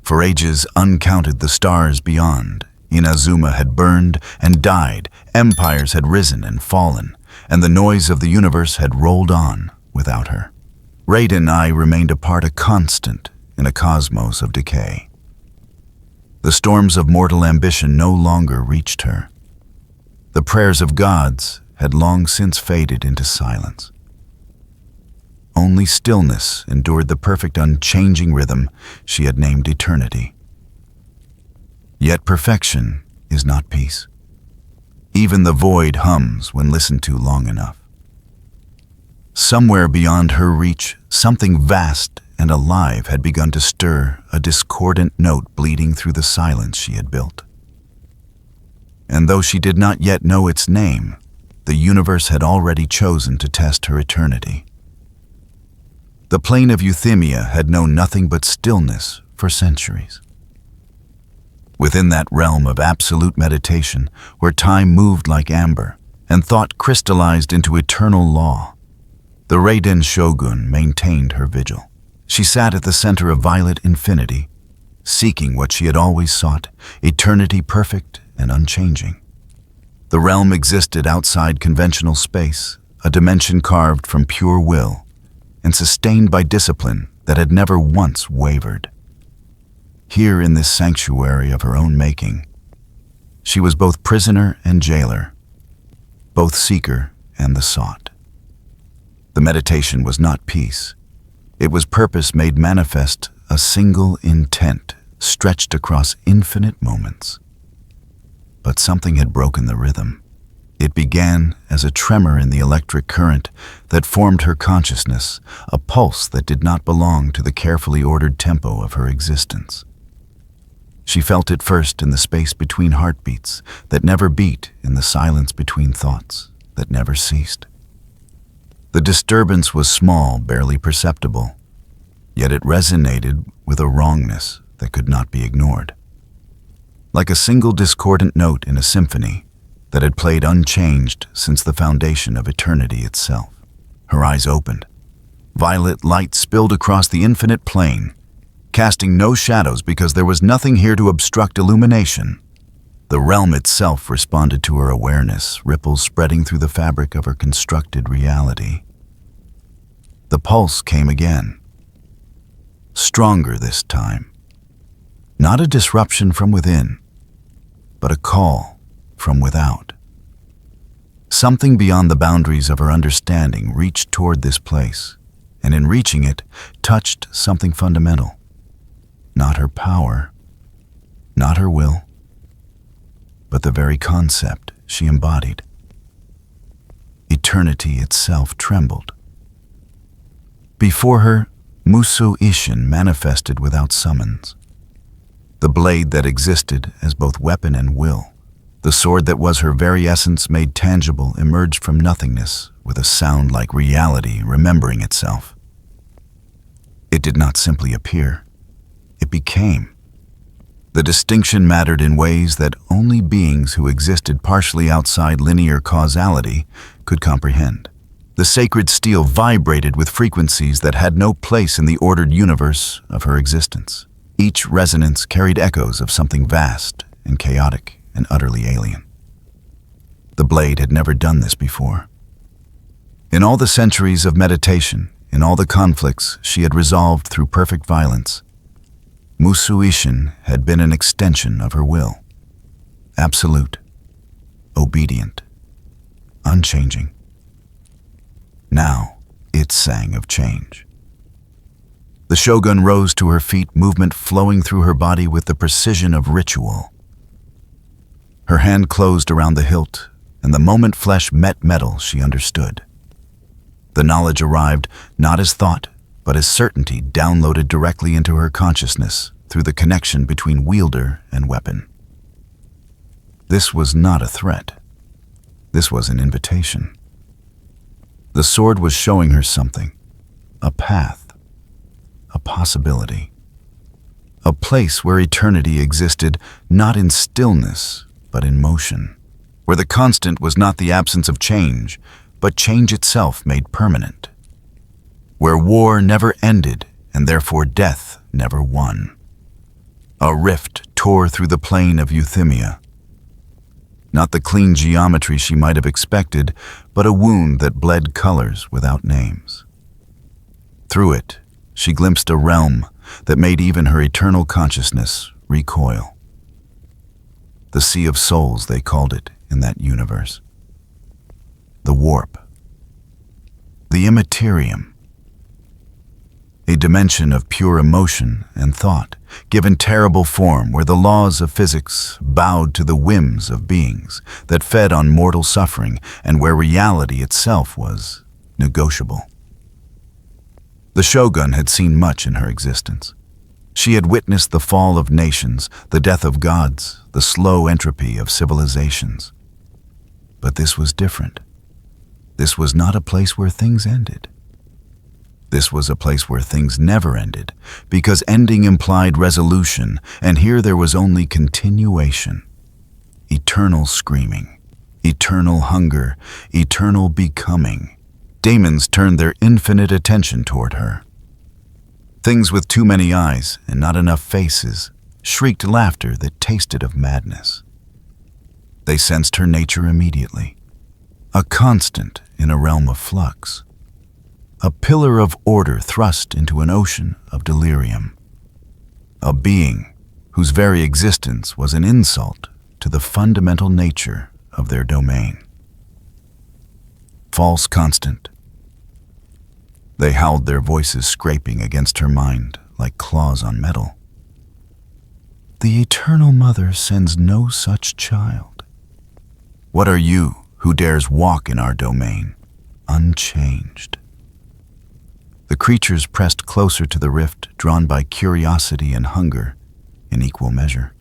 For ages uncounted the stars beyond, Inazuma had burned and died, empires had risen and fallen, and the noise of the universe had rolled on without her. Raiden remained a constant in a cosmos of decay. The storms of mortal ambition no longer reached her. The prayers of gods had long since faded into silence. Only stillness endured the perfect unchanging rhythm she had named eternity. Yet perfection is not peace. Even the void hums when listened to long enough. Somewhere beyond her reach, something vast and alive had begun to stir, a discordant note bleeding through the silence she had built. And though she did not yet know its name, the universe had already chosen to test her eternity. The plain of Euthymia had known nothing but stillness for centuries. Within that realm of absolute meditation, where time moved like amber and thought crystallized into eternal law, the Raiden Shogun maintained her vigil. She sat at the center of violet infinity, seeking what she had always sought, eternity perfect and unchanging. The realm existed outside conventional space, a dimension carved from pure will and sustained by discipline that had never once wavered. Here in this sanctuary of her own making, she was both prisoner and jailer, both seeker and the sought. The meditation was not peace. It was purpose made manifest, a single intent stretched across infinite moments. But something had broken the rhythm. It began as a tremor in the electric current that formed her consciousness, a pulse that did not belong to the carefully ordered tempo of her existence. She felt it first in the space between heartbeats that never beat, in the silence between thoughts that never ceased. The disturbance was small, barely perceptible, yet it resonated with a wrongness that could not be ignored. Like a single discordant note in a symphony that had played unchanged since the foundation of eternity itself. Her eyes opened. Violet light spilled across the infinite plane, casting no shadows because there was nothing here to obstruct illumination. The realm itself responded to her awareness, ripples spreading through the fabric of her constructed reality. The pulse came again, stronger this time. Not a disruption from within, but a call from without. Something beyond the boundaries of her understanding reached toward this place, and in reaching it, touched something fundamental. Not her power, not her will, but the very concept she embodied. Eternity itself trembled. Before her, Muso Ishin manifested without summons. The blade that existed as both weapon and will, the sword that was her very essence made tangible, emerged from nothingness with a sound like reality remembering itself. It did not simply appear. It became. The distinction mattered in ways that only beings who existed partially outside linear causality could comprehend. The sacred steel vibrated with frequencies that had no place in the ordered universe of her existence. Each resonance carried echoes of something vast and chaotic and utterly alien. The blade had never done this before. In all the centuries of meditation, in all the conflicts she had resolved through perfect violence, Muso Ishin had been an extension of her will. Absolute, obedient, unchanging. Now it sang of change. The Shogun rose to her feet, movement flowing through her body with the precision of ritual. Her hand closed around the hilt, and the moment flesh met metal, she understood. The knowledge arrived not as thought, but as certainty downloaded directly into her consciousness through the connection between wielder and weapon. This was not a threat. This was an invitation. The sword was showing her something, a path, a possibility, a place where eternity existed not in stillness, but in motion, where the constant was not the absence of change, but change itself made permanent, where war never ended and therefore death never won. A rift tore through the plain of Euthymia. Not the clean geometry she might have expected, but a wound that bled colors without names. Through it, she glimpsed a realm that made even her eternal consciousness recoil. The Sea of Souls, they called it in that universe. The Warp. The Imperium. A dimension of pure emotion and thought, given terrible form where the laws of physics bowed to the whims of beings that fed on mortal suffering and where reality itself was negotiable. The Shogun had seen much in her existence. She had witnessed the fall of nations, the death of gods, the slow entropy of civilizations. But this was different. This was not a place where things ended. This was a place where things never ended, because ending implied resolution, and here there was only continuation. Eternal screaming, eternal hunger, eternal becoming. Demons turned their infinite attention toward her. Things with too many eyes and not enough faces shrieked laughter that tasted of madness. They sensed her nature immediately, a constant in a realm of flux. A pillar of order thrust into an ocean of delirium. A being whose very existence was an insult to the fundamental nature of their domain. False constant. They howled, their voices scraping against her mind like claws on metal. The Eternal Mother sends no such child. What are you who dares walk in our domain, unchanged? The creatures pressed closer to the rift, drawn by curiosity and hunger in equal measure.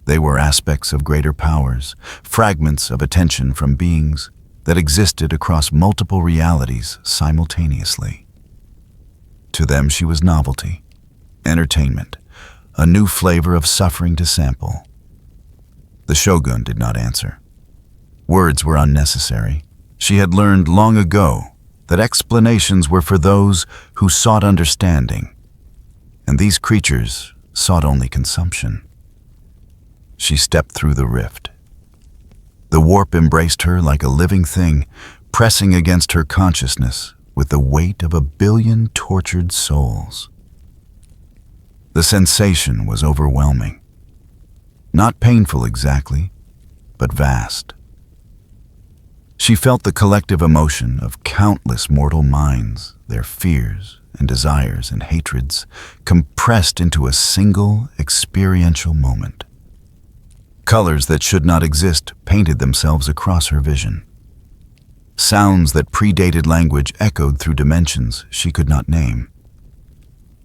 They were aspects of greater powers, fragments of attention from beings that existed across multiple realities simultaneously. To them she was novelty, entertainment, a new flavor of suffering to sample. The Shogun did not answer. Words were unnecessary. She had learned long ago that explanations were for those who sought understanding, and these creatures sought only consumption. She stepped through the rift. The warp embraced her like a living thing, pressing against her consciousness with the weight of 1 billion tortured souls. The sensation was overwhelming. Not painful exactly, but vast. She felt the collective emotion of countless mortal minds, their fears and desires and hatreds, compressed into a single experiential moment. Colors that should not exist painted themselves across her vision. Sounds that predated language echoed through dimensions she could not name.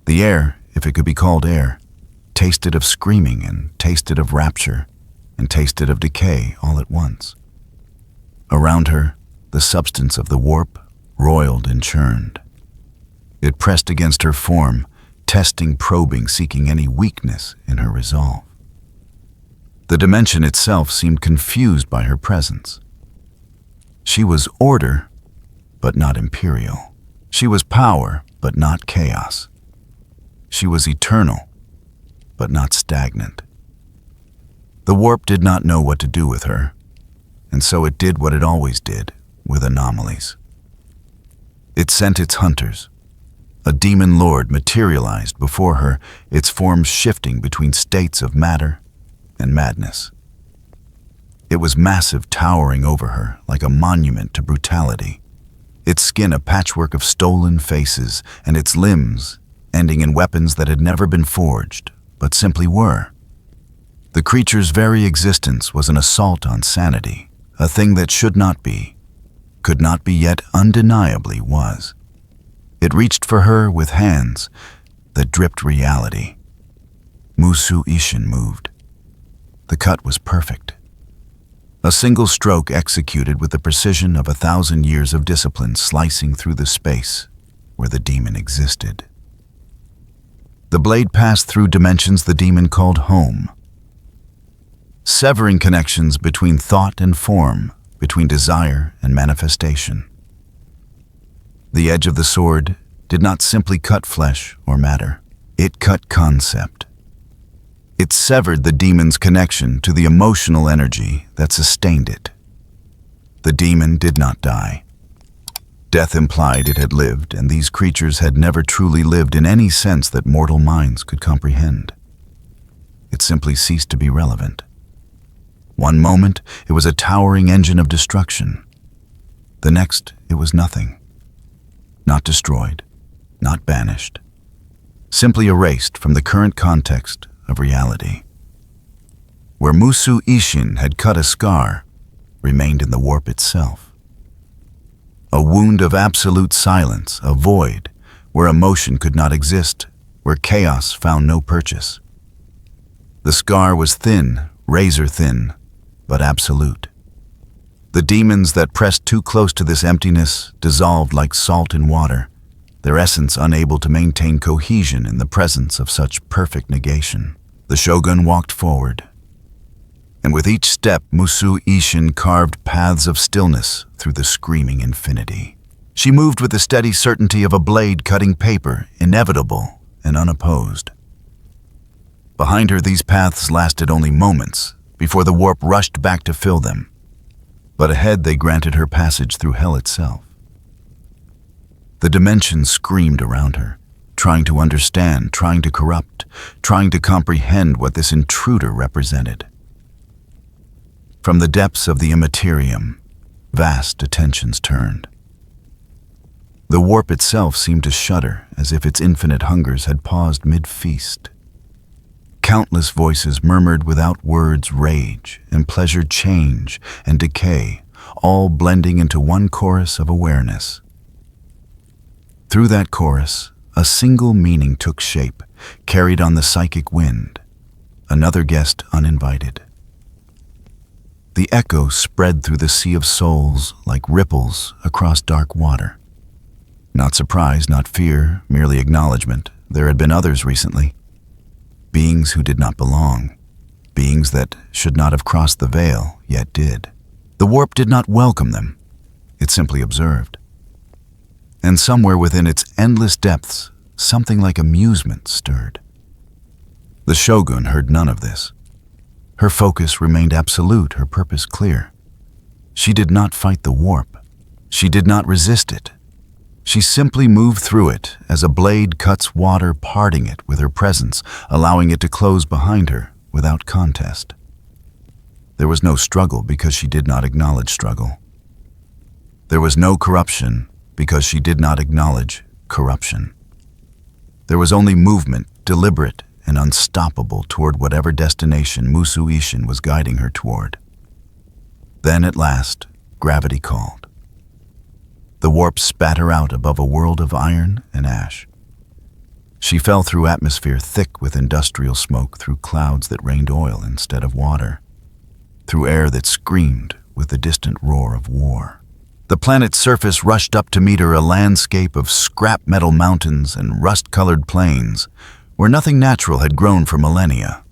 The air, if it could be called air, tasted of screaming and tasted of rapture and tasted of decay all at once. Around her, the substance of the warp roiled and churned. It pressed against her form, testing, probing, seeking any weakness in her resolve. The dimension itself seemed confused by her presence. She was order, but not imperial. She was power, but not chaos. She was eternal, but not stagnant. The warp did not know what to do with her, and so it did what it always did with anomalies. It sent its hunters. A demon lord materialized before her, its form shifting between states of matter and madness. It was massive, towering over her like a monument to brutality, its skin a patchwork of stolen faces, and its limbs ending in weapons that had never been forged, but simply were. The creature's very existence was an assault on sanity, a thing that should not be, could not be, yet undeniably was. It reached for her with hands that dripped reality. Musu Ishin moved. The cut was perfect. A single stroke executed with the precision of 1,000 years of discipline, slicing through the space where the demon existed. The blade passed through dimensions the demon called home, severing connections between thought and form, between desire and manifestation. The edge of the sword did not simply cut flesh or matter. It cut concept, It severed the demon's connection to the emotional energy that sustained it. The demon did not die. Death implied it had lived, and these creatures had never truly lived in any sense that mortal minds could comprehend. It simply ceased to be relevant. One moment, it was a towering engine of destruction. The next, it was nothing. Not destroyed, not banished. Simply erased from the current context of reality. Where Musu Ishin had cut a scar, remained in the warp itself. A wound of absolute silence, a void, where emotion could not exist, where chaos found no purchase. The scar was thin, razor thin, but absolute. The demons that pressed too close to this emptiness dissolved like salt in water, their essence unable to maintain cohesion in the presence of such perfect negation. The Shogun walked forward, and with each step Musu Ishin carved paths of stillness through the screaming infinity. She moved with the steady certainty of a blade cutting paper, inevitable and unopposed. Behind her, these paths lasted only moments before the warp rushed back to fill them. But ahead they granted her passage through hell itself. The dimensions screamed around her, trying to understand, trying to corrupt, trying to comprehend what this intruder represented. From the depths of the Imperium, vast attentions turned. The warp itself seemed to shudder as if its infinite hungers had paused mid-feast. Countless voices murmured without words rage and pleasured change and decay, all blending into one chorus of awareness. Through that chorus, a single meaning took shape, carried on the psychic wind, another guest uninvited. The echo spread through the sea of souls like ripples across dark water. Not surprise, not fear, merely acknowledgement. There had been others recently. Beings who did not belong. Beings that should not have crossed the veil, yet did. The warp did not welcome them. It simply observed. And somewhere within its endless depths, something like amusement stirred. The Shogun heard none of this. Her focus remained absolute, her purpose clear. She did not fight the warp. She did not resist it. She simply moved through it as a blade cuts water, parting it with her presence, allowing it to close behind her without contest. There was no struggle because she did not acknowledge struggle. There was no corruption because she did not acknowledge corruption. There was only movement, deliberate and unstoppable, toward whatever destination Musu Ishin was guiding her toward. Then at last, gravity called. The warp spat her out above a world of iron and ash. She fell through atmosphere thick with industrial smoke, through clouds that rained oil instead of water, through air that screamed with the distant roar of war. The planet's surface rushed up to meet her, a landscape of scrap metal mountains and rust-colored plains, where nothing natural had grown for millennia.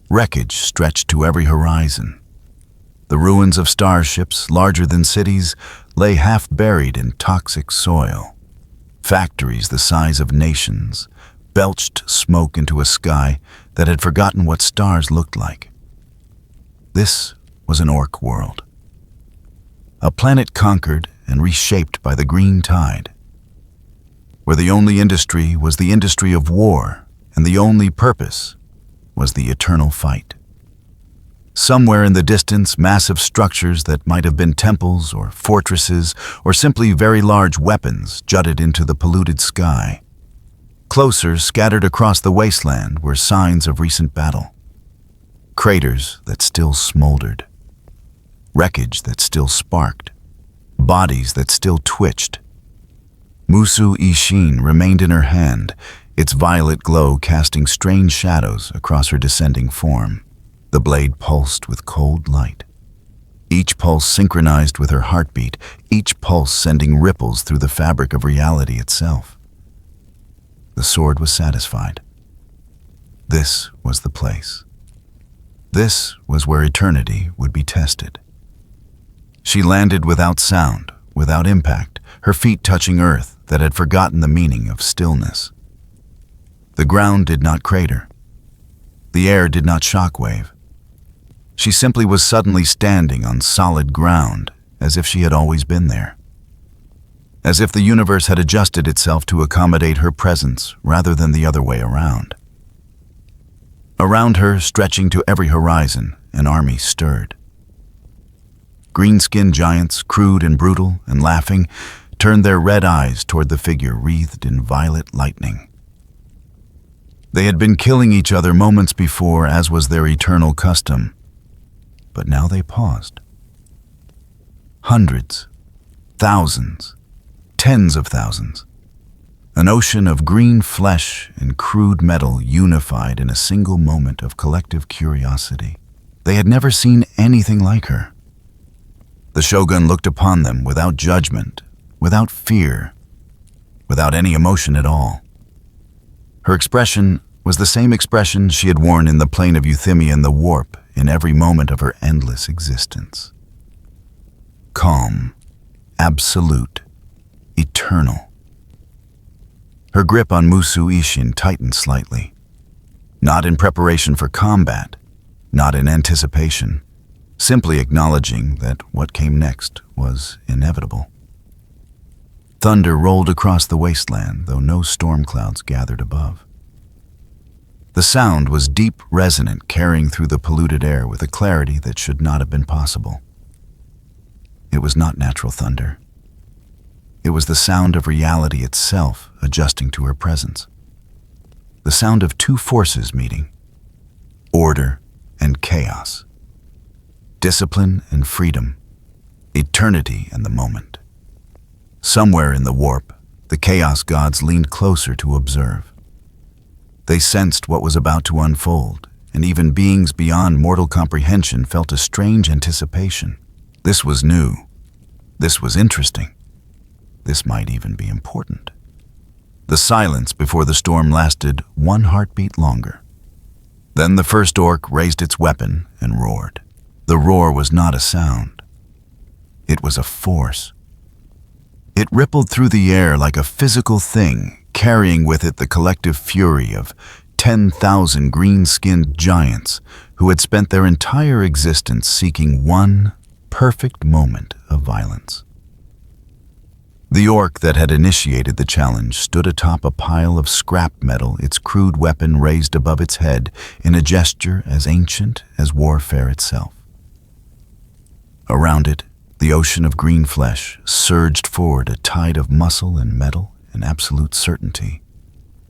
Wreckage stretched to every horizon. The ruins of starships, larger than cities, lay half-buried in toxic soil. Factories the size of nations belched smoke into a sky that had forgotten what stars looked like. This was an orc world. A planet conquered and reshaped by the green tide, where the only industry was the industry of war, and the only purpose was the eternal fight. Somewhere in the distance, massive structures that might have been temples or fortresses or simply very large weapons jutted into the polluted sky. Closer, scattered across the wasteland, were signs of recent battle. Craters that still smoldered. Wreckage that still sparked. Bodies that still twitched. Musu Ishin remained in her hand, its violet glow casting strange shadows across her descending form. The blade pulsed with cold light. Each pulse synchronized with her heartbeat, each pulse sending ripples through the fabric of reality itself. The sword was satisfied. This was the place. This was where eternity would be tested. She landed without sound, without impact, her feet touching earth that had forgotten the meaning of stillness. The ground did not crater. The air did not shockwave. She simply was suddenly standing on solid ground, as if she had always been there. As if the universe had adjusted itself to accommodate her presence rather than the other way around. Around her, stretching to every horizon, an army stirred. Green-skinned giants, crude and brutal and laughing, turned their red eyes toward the figure wreathed in violet lightning. They had been killing each other moments before, as was their eternal custom, but now they paused. Hundreds, thousands, tens of thousands. An ocean of green flesh and crude metal unified in a single moment of collective curiosity. They had never seen anything like her. The Shogun looked upon them without judgment, without fear, without any emotion at all. Her expression was the same expression she had worn in the plane of Euthymia in the warp in every moment of her endless existence. Calm, absolute, eternal. Her grip on Musu Ishin tightened slightly, not in preparation for combat, not in anticipation, simply acknowledging that what came next was inevitable. Thunder rolled across the wasteland, though no storm clouds gathered above. The sound was deep, resonant, carrying through the polluted air with a clarity that should not have been possible. It was not natural thunder. It was the sound of reality itself adjusting to her presence. The sound of two forces meeting, order and chaos, discipline and freedom, eternity and the moment. Somewhere in the warp, the chaos gods leaned closer to observe. They sensed what was about to unfold, and even beings beyond mortal comprehension felt a strange anticipation. This was new. This was interesting. This might even be important. The silence before the storm lasted one heartbeat longer. Then the first orc raised its weapon and roared. The roar was not a sound. It was a force. It rippled through the air like a physical thing, carrying with it the collective fury of 10,000 green-skinned giants who had spent their entire existence seeking one perfect moment of violence. The orc that had initiated the challenge stood atop a pile of scrap metal, its crude weapon raised above its head in a gesture as ancient as warfare itself. Around it, the ocean of green flesh surged forward, a tide of muscle and metal and absolute certainty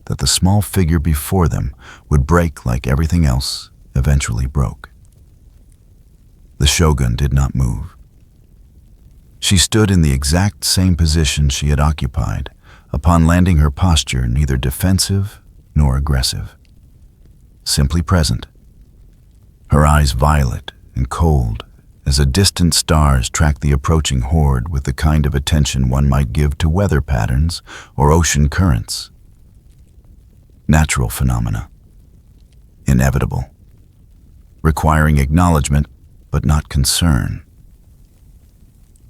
that the small figure before them would break like everything else eventually broke. The Shogun did not move. She stood in the exact same position she had occupied upon landing, her posture neither defensive nor aggressive, simply present, her eyes violet and cold as a distant stars tracked the approaching horde with the kind of attention one might give to weather patterns or ocean currents. Natural phenomena, inevitable, requiring acknowledgement but not concern.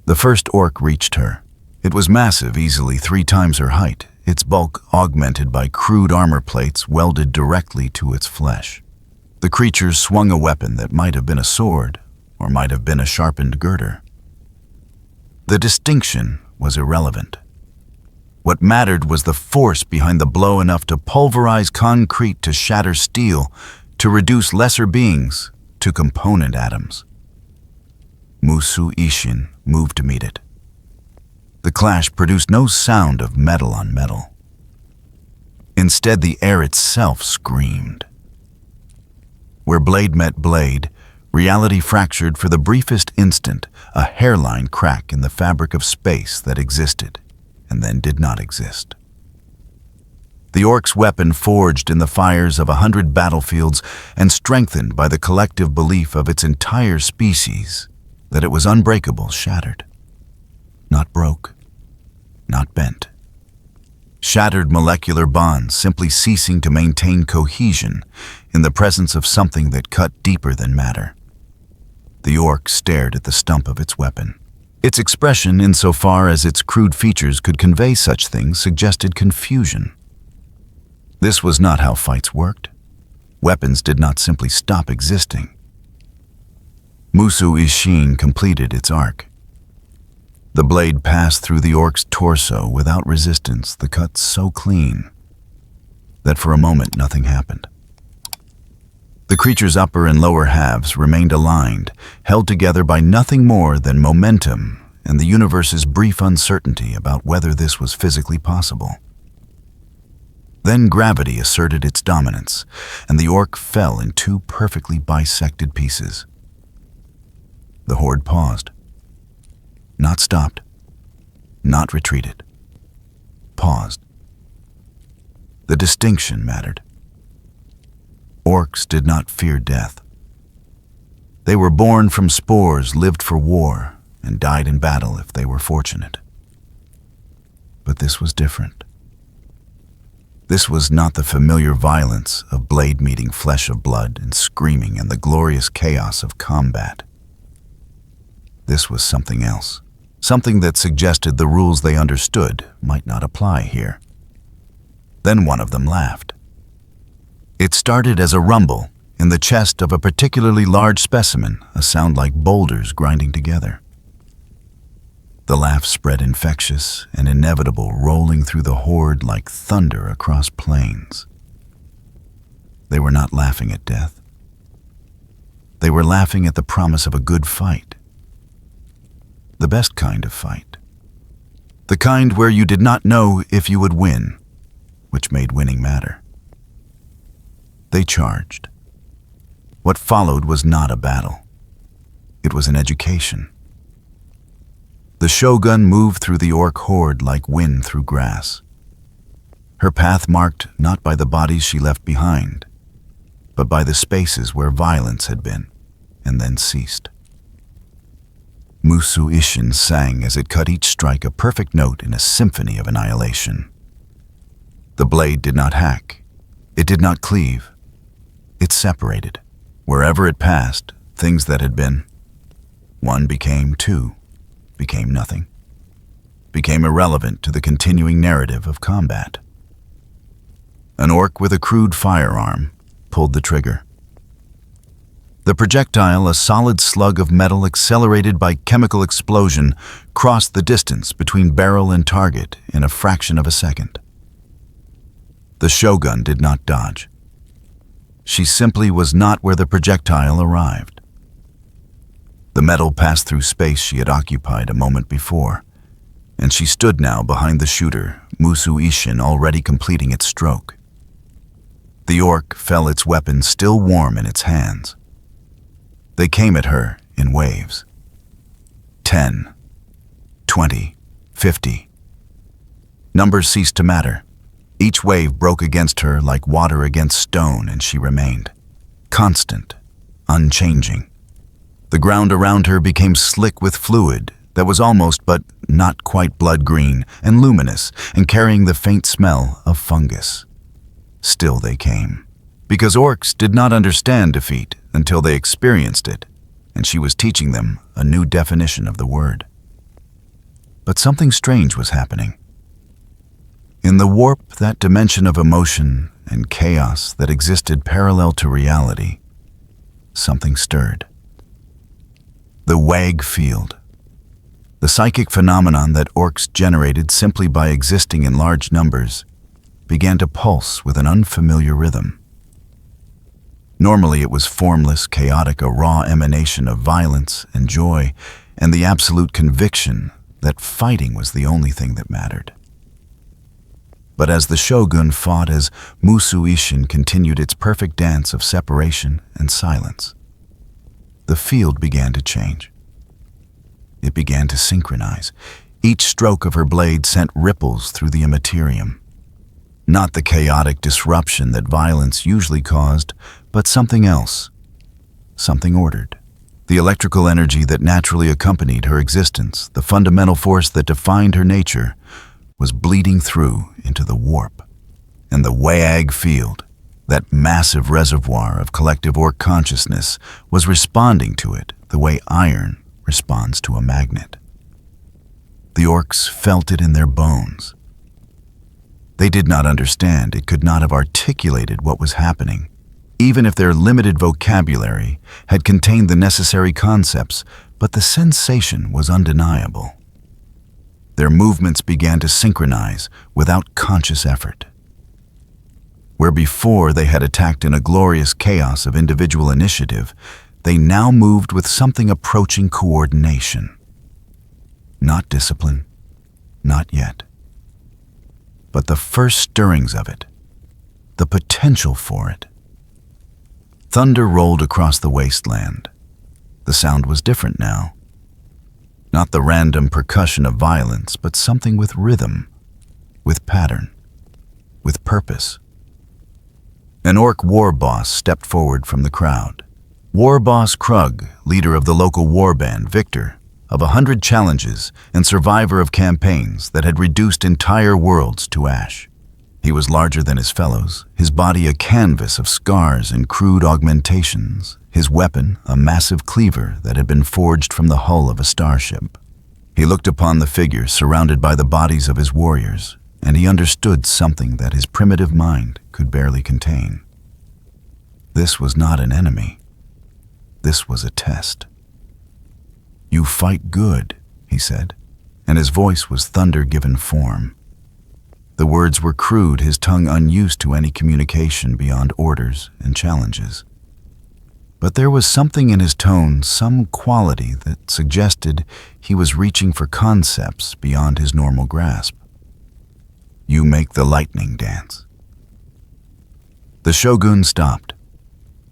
The first orc reached her. It was massive, easily 3 times her height, its bulk augmented by crude armor plates welded directly to its flesh. The creature swung a weapon that might have been a sword, or might have been a sharpened girder. The distinction was irrelevant. What mattered was the force behind the blow, enough to pulverize concrete, to shatter steel, to reduce lesser beings to component atoms. Musu Ishin moved to meet it. The clash produced no sound of metal on metal. Instead, the air itself screamed. Where blade met blade, reality fractured for the briefest instant, a hairline crack in the fabric of space that existed and then did not exist. The orc's weapon, forged in the fires of 100 battlefields and strengthened by the collective belief of its entire species that it was unbreakable, shattered. Not broke, not bent. Shattered molecular bonds simply ceasing to maintain cohesion in the presence of something that cut deeper than matter. The orc stared at the stump of its weapon. Its expression, insofar as its crude features could convey such things, suggested confusion. This was not how fights worked. Weapons did not simply stop existing. Musu Ishin completed its arc. The blade passed through the orc's torso without resistance, the cut so clean that for a moment nothing happened. The creature's upper and lower halves remained aligned, held together by nothing more than momentum and the universe's brief uncertainty about whether this was physically possible. Then gravity asserted its dominance, and the orc fell in two perfectly bisected pieces. The horde paused. Not stopped. Not retreated. Paused. The distinction mattered. Orcs did not fear death. They were born from spores, lived for war, and died in battle if they were fortunate. But this was different. This was not the familiar violence of blade meeting flesh of blood and screaming and the glorious chaos of combat. This was something else, something that suggested the rules they understood might not apply here. Then one of them laughed. It started as a rumble in the chest of a particularly large specimen, a sound like boulders grinding together. The laugh spread infectious and inevitable, rolling through the horde like thunder across plains. They were not laughing at death. They were laughing at the promise of a good fight. The best kind of fight. The kind where you did not know if you would win, which made winning matter. They charged. What followed was not a battle. It was an education. The Shogun moved through the orc horde like wind through grass. Her path marked not by the bodies she left behind, but by the spaces where violence had been, and then ceased. Musu Ishin sang as it cut each strike a perfect note in a symphony of annihilation. The blade did not hack. It did not cleave. It separated. Wherever it passed, things that had been one became two, became nothing, became irrelevant to the continuing narrative of combat. An orc with a crude firearm pulled the trigger. The projectile, a solid slug of metal accelerated by chemical explosion, crossed the distance between barrel and target in a fraction of a second. The Shogun did not dodge. She simply was not where the projectile arrived. The metal passed through space she had occupied a moment before, and she stood now behind the shooter, Musu Ishin already completing its stroke. The orc felt its weapon still warm in its hands. They came at her in waves. 10, 20, 50. Numbers ceased to matter. Each wave broke against her like water against stone, and she remained. Constant, unchanging. The ground around her became slick with fluid that was almost but not quite blood green and luminous and carrying the faint smell of fungus. Still they came. Because orcs did not understand defeat until they experienced it, and she was teaching them a new definition of the word. But something strange was happening. In the warp, that dimension of emotion and chaos that existed parallel to reality, something stirred. The wag field. The psychic phenomenon that orcs generated simply by existing in large numbers began to pulse with an unfamiliar rhythm. Normally it was formless, chaotic, a raw emanation of violence and joy and the absolute conviction that fighting was the only thing that mattered. But as the Shogun fought, as Musu Ishin continued its perfect dance of separation and silence, the field began to change. It began to synchronize. Each stroke of her blade sent ripples through the Imperium. Not the chaotic disruption that violence usually caused, but something else, something ordered. The electrical energy that naturally accompanied her existence, the fundamental force that defined her nature, was bleeding through into the warp. And the Wayag field, that massive reservoir of collective orc consciousness, was responding to it the way iron responds to a magnet. The orcs felt it in their bones. They did not understand. It could not have articulated what was happening, even if their limited vocabulary had contained the necessary concepts, but the sensation was undeniable. Their movements began to synchronize without conscious effort. Where before they had attacked in a glorious chaos of individual initiative, they now moved with something approaching coordination. Not discipline, not yet. But the first stirrings of it, the potential for it. Thunder rolled across the wasteland. The sound was different now. Not the random percussion of violence, but something with rhythm, with pattern, with purpose. An orc war boss stepped forward from the crowd. War boss Krug, leader of the local warband, victor of 100 challenges and survivor of campaigns that had reduced entire worlds to ash. He was larger than his fellows, his body a canvas of scars and crude augmentations, his weapon a massive cleaver that had been forged from the hull of a starship. He looked upon the figure surrounded by the bodies of his warriors, and he understood something that his primitive mind could barely contain. This was not an enemy. This was a test. "You fight good," he said, and his voice was thunder given form. The words were crude, his tongue unused to any communication beyond orders and challenges. But there was something in his tone, some quality that suggested he was reaching for concepts beyond his normal grasp. "You make the lightning dance." The Shogun stopped.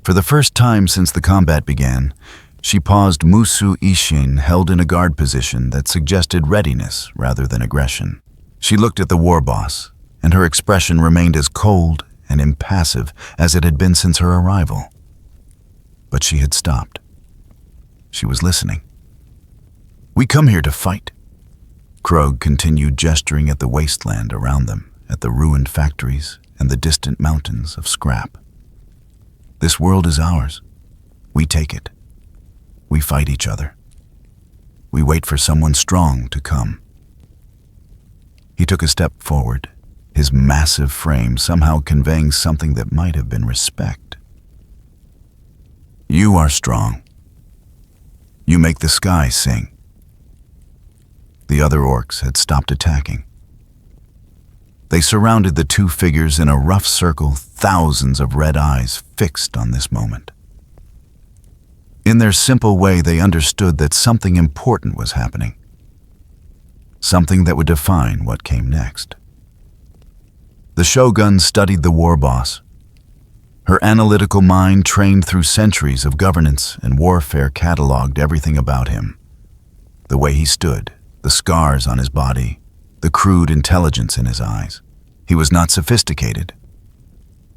For the first time since the combat began, she paused. Musu Ishin held in a guard position that suggested readiness rather than aggression. She looked at the war boss, and her expression remained as cold and impassive as it had been since her arrival. But she had stopped. She was listening. "We come here to fight." Krog continued gesturing at the wasteland around them, at the ruined factories and the distant mountains of scrap. "This world is ours. We take it. We fight each other. We wait for someone strong to come." He took a step forward, his massive frame somehow conveying something that might have been respect. "You are strong. You make the sky sing." The other orcs had stopped attacking. They surrounded the two figures in a rough circle, thousands of red eyes fixed on this moment. In their simple way, they understood that something important was happening. Something that would define what came next. The Shogun studied the war boss. Her analytical mind, trained through centuries of governance and warfare, cataloged everything about him. The way he stood, the scars on his body, the crude intelligence in his eyes. He was not sophisticated.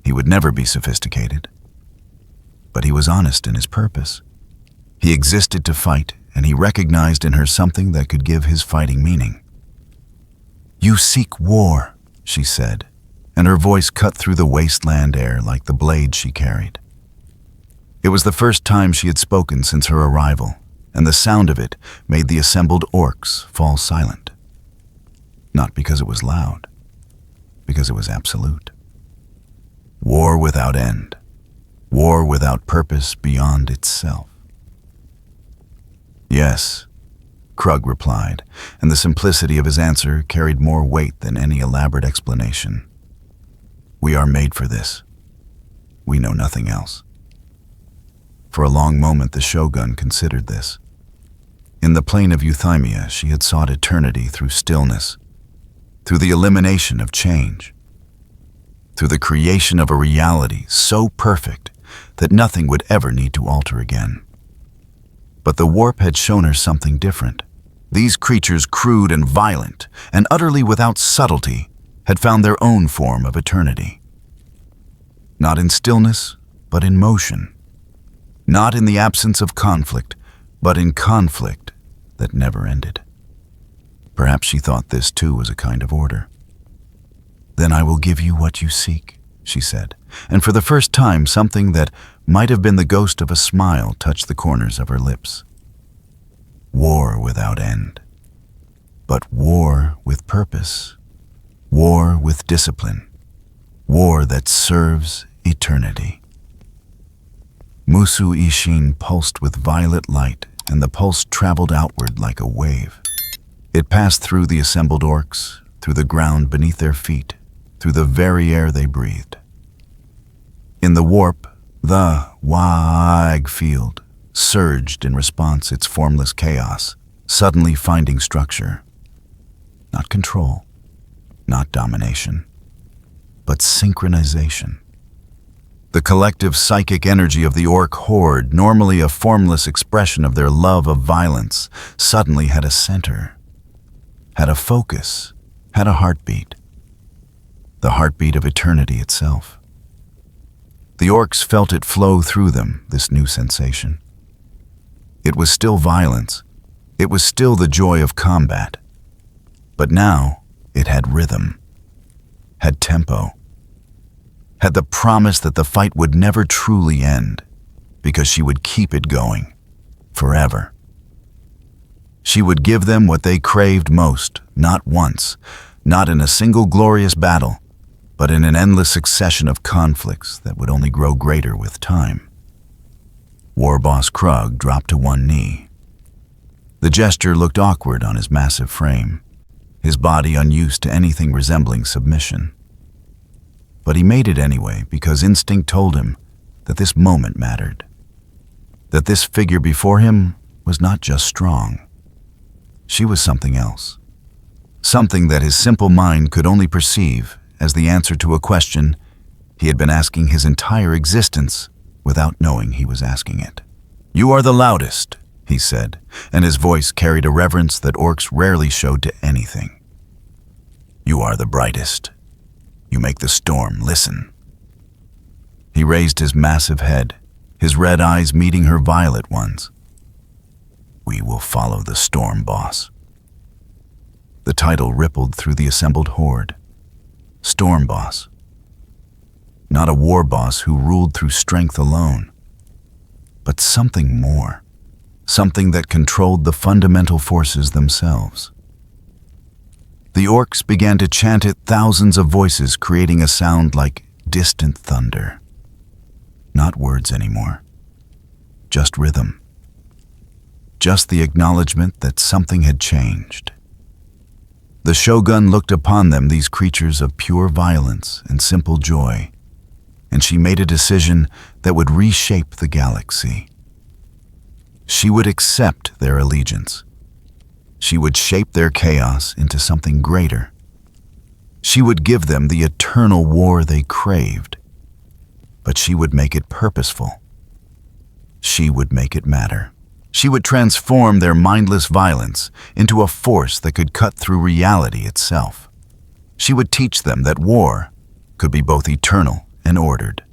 He would never be sophisticated. But he was honest in his purpose. He existed to fight, and he recognized in her something that could give his fighting meaning. "You seek war," she said, and her voice cut through the wasteland air like the blade she carried. It was the first time she had spoken since her arrival, and the sound of it made the assembled orcs fall silent. Not because it was loud, because it was absolute. War without end, war without purpose beyond itself. "Yes," Krug replied, and the simplicity of his answer carried more weight than any elaborate explanation. "We are made for this. We know nothing else." For a long moment the Shogun considered this. In the plane of euthymia, she had sought eternity through stillness, through the elimination of change, through the creation of a reality so perfect that nothing would ever need to alter again. But the warp had shown her something different. These creatures, crude and violent, and utterly without subtlety, had found their own form of eternity. Not in stillness, but in motion. Not in the absence of conflict, but in conflict that never ended. Perhaps she thought this too was a kind of order. "Then I will give you what you seek," she said, and for the first time something that might have been the ghost of a smile touched the corners of her lips. War without end, but war with purpose, war with discipline, war that serves eternity. Musu Ishin pulsed with violet light, and the pulse traveled outward like a wave. It passed through the assembled orcs, through the ground beneath their feet, through the very air they breathed. In the warp, the Wag field surged in response its formless chaos, suddenly finding structure. Not control, not domination, but synchronization. The collective psychic energy of the orc horde, normally a formless expression of their love of violence, suddenly had a center, had a focus, had a heartbeat. The heartbeat of eternity itself. The orcs felt it flow through them, this new sensation. It was still violence. It was still the joy of combat. But now it had rhythm, had tempo, had the promise that the fight would never truly end, because she would keep it going, forever. She would give them what they craved most, not once, not in a single glorious battle, but in an endless succession of conflicts that would only grow greater with time. War Boss Krug dropped to one knee. The gesture looked awkward on his massive frame, his body unused to anything resembling submission. But he made it anyway because instinct told him that this moment mattered, that this figure before him was not just strong. She was something else, something that his simple mind could only perceive as the answer to a question he had been asking his entire existence without knowing he was asking it. "You are the loudest," he said, and his voice carried a reverence that orcs rarely showed to anything. "You are the brightest. You make the storm listen." He raised his massive head, his red eyes meeting her violet ones. "We will follow the storm, boss." The title rippled through the assembled horde. Storm Boss. Not a war boss who ruled through strength alone, but something more, something that controlled the fundamental forces themselves. The orcs began to chant it, thousands of voices creating a sound like distant thunder. Not words anymore, just rhythm. Just the acknowledgement that something had changed. The Shogun looked upon them, these creatures of pure violence and simple joy, and she made a decision that would reshape the galaxy. She would accept their allegiance. She would shape their chaos into something greater. She would give them the eternal war they craved, but she would make it purposeful. She would make it matter. She would transform their mindless violence into a force that could cut through reality itself. She would teach them that war could be both eternal and ordered,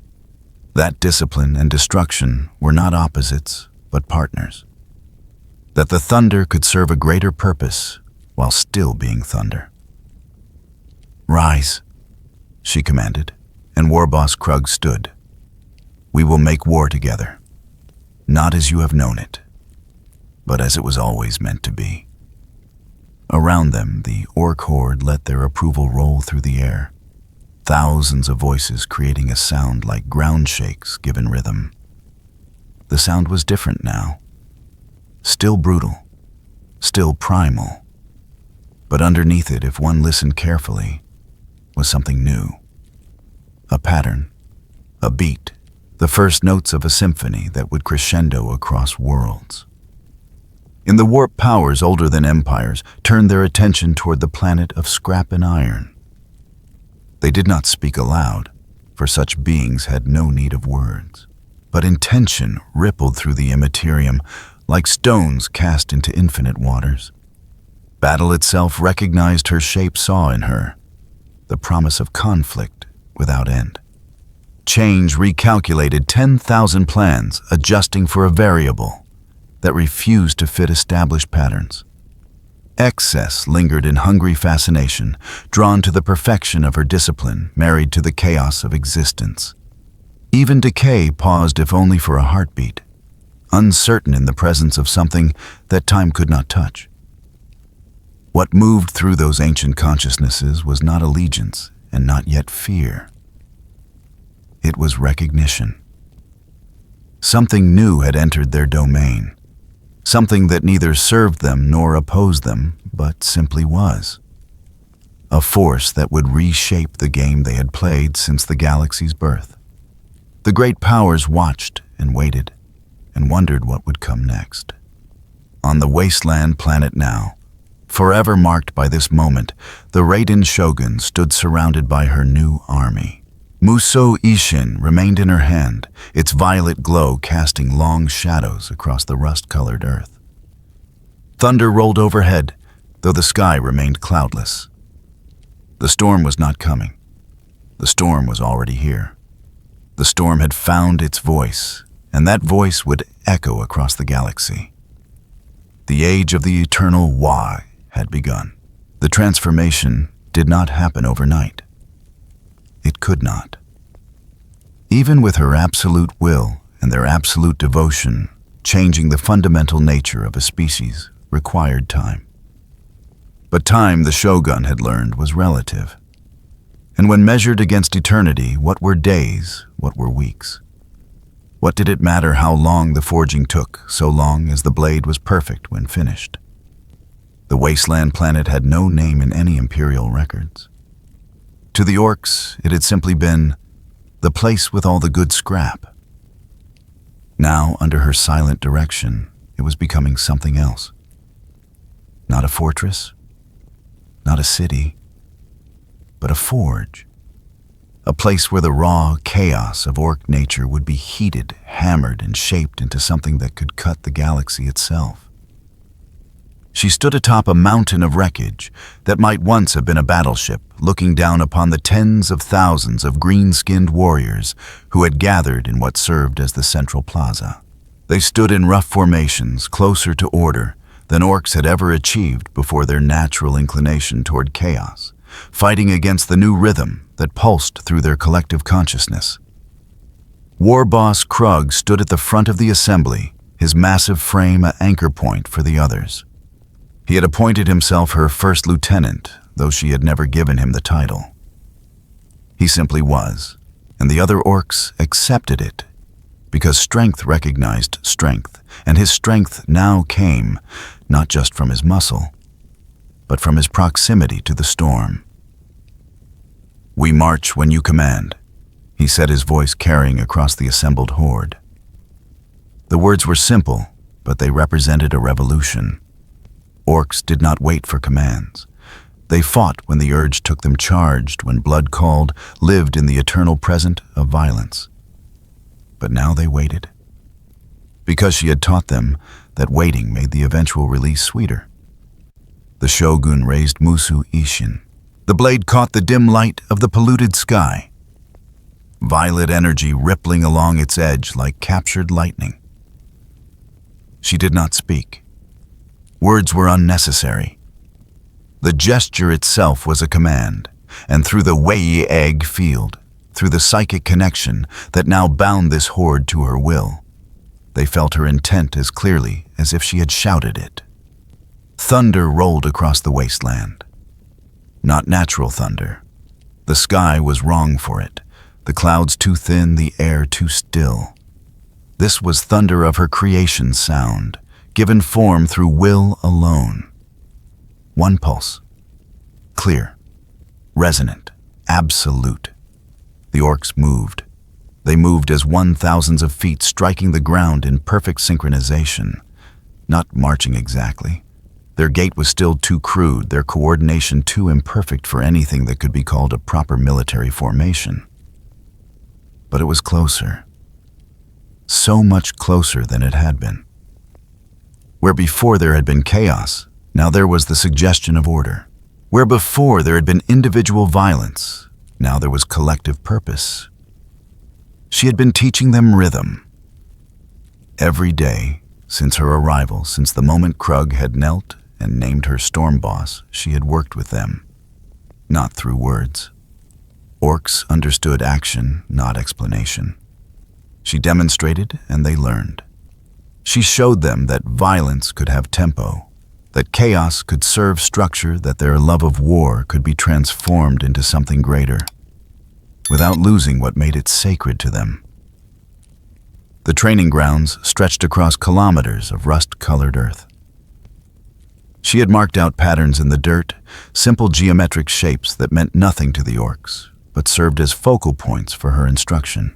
that discipline and destruction were not opposites, but partners, that the thunder could serve a greater purpose while still being thunder. "Rise," she commanded, and War Boss Krug stood. "We will make war together, not as you have known it, but as it was always meant to be." Around them, the orc horde let their approval roll through the air, thousands of voices creating a sound like ground shakes given rhythm. The sound was different now, still brutal, still primal, but underneath it, if one listened carefully, was something new. A pattern, a beat, the first notes of a symphony that would crescendo across worlds. In the warp, powers older than empires turned their attention toward the planet of scrap and iron. They did not speak aloud, for such beings had no need of words. But intention rippled through the Imperium like stones cast into infinite waters. Battle itself recognized her shape, saw in her the promise of conflict without end. Change recalculated 10,000 plans, adjusting for a variable that refused to fit established patterns. Excess lingered in hungry fascination, drawn to the perfection of her discipline, married to the chaos of existence. Even decay paused, if only for a heartbeat, uncertain in the presence of something that time could not touch. What moved through those ancient consciousnesses was not allegiance and not yet fear. It was recognition. Something new had entered their domain. Something that neither served them nor opposed them, but simply was. A force that would reshape the game they had played since the galaxy's birth. The great powers watched and waited, and wondered what would come next. On the wasteland planet now, forever marked by this moment, the Raiden Shogun stood surrounded by her new army. Musou Ishin remained in her hand, its violet glow casting long shadows across the rust-colored earth. Thunder rolled overhead, though the sky remained cloudless. The storm was not coming. The storm was already here. The storm had found its voice, and that voice would echo across the galaxy. The age of the eternal Wa had begun. The transformation did not happen overnight. It could not. Even with her absolute will and their absolute devotion, changing the fundamental nature of a species required time. But time, the Shogun had learned, was relative. And when measured against eternity, what were days, what were weeks? What did it matter how long the forging took, so long as the blade was perfect when finished? The wasteland planet had no name in any Imperial records. To the orcs, it had simply been the place with all the good scrap. Now, under her silent direction, it was becoming something else. Not a fortress, not a city, but a forge. A place where the raw chaos of orc nature would be heated, hammered, and shaped into something that could cut the galaxy itself. She stood atop a mountain of wreckage that might once have been a battleship, looking down upon the tens of thousands of green-skinned warriors who had gathered in what served as the central plaza. They stood in rough formations, closer to order than orcs had ever achieved before their natural inclination toward chaos, fighting against the new rhythm that pulsed through their collective consciousness. War Boss Krug stood at the front of the assembly, his massive frame an anchor point for the others. He had appointed himself her first lieutenant, though she had never given him the title. He simply was, and the other orcs accepted it, because strength recognized strength, and his strength now came not just from his muscle, but from his proximity to the storm. "We march when you command," he said, his voice carrying across the assembled horde. The words were simple, but they represented a revolution. Orcs did not wait for commands. They fought when the urge took them, charged when blood called, lived in the eternal present of violence. But now they waited. Because she had taught them that waiting made the eventual release sweeter. The Shogun raised Musou Ishin. The blade caught the dim light of the polluted sky. Violet energy rippling along its edge like captured lightning. She did not speak. Words were unnecessary. The gesture itself was a command, and through the Wei egg field, through the psychic connection that now bound this horde to her will, they felt her intent as clearly as if she had shouted it. Thunder rolled across the wasteland. Not natural thunder. The sky was wrong for it, the clouds too thin, the air too still. This was thunder of her creation's sound, given form through will alone. One pulse. Clear. Resonant. Absolute. The orcs moved. They moved as 1,000s of feet striking the ground in perfect synchronization, not marching exactly. Their gait was still too crude, their coordination too imperfect for anything that could be called a proper military formation. But it was closer. So much closer than it had been. Where before there had been chaos, now there was the suggestion of order. Where before there had been individual violence, now there was collective purpose. She had been teaching them rhythm. Every day, since her arrival, since the moment Krug had knelt and named her storm boss, she had worked with them, not through words. Orcs understood action, not explanation. She demonstrated, and they learned. She showed them that violence could have tempo, that chaos could serve structure, that their love of war could be transformed into something greater, without losing what made it sacred to them. The training grounds stretched across kilometers of rust-colored earth. She had marked out patterns in the dirt, simple geometric shapes that meant nothing to the orcs, but served as focal points for her instruction.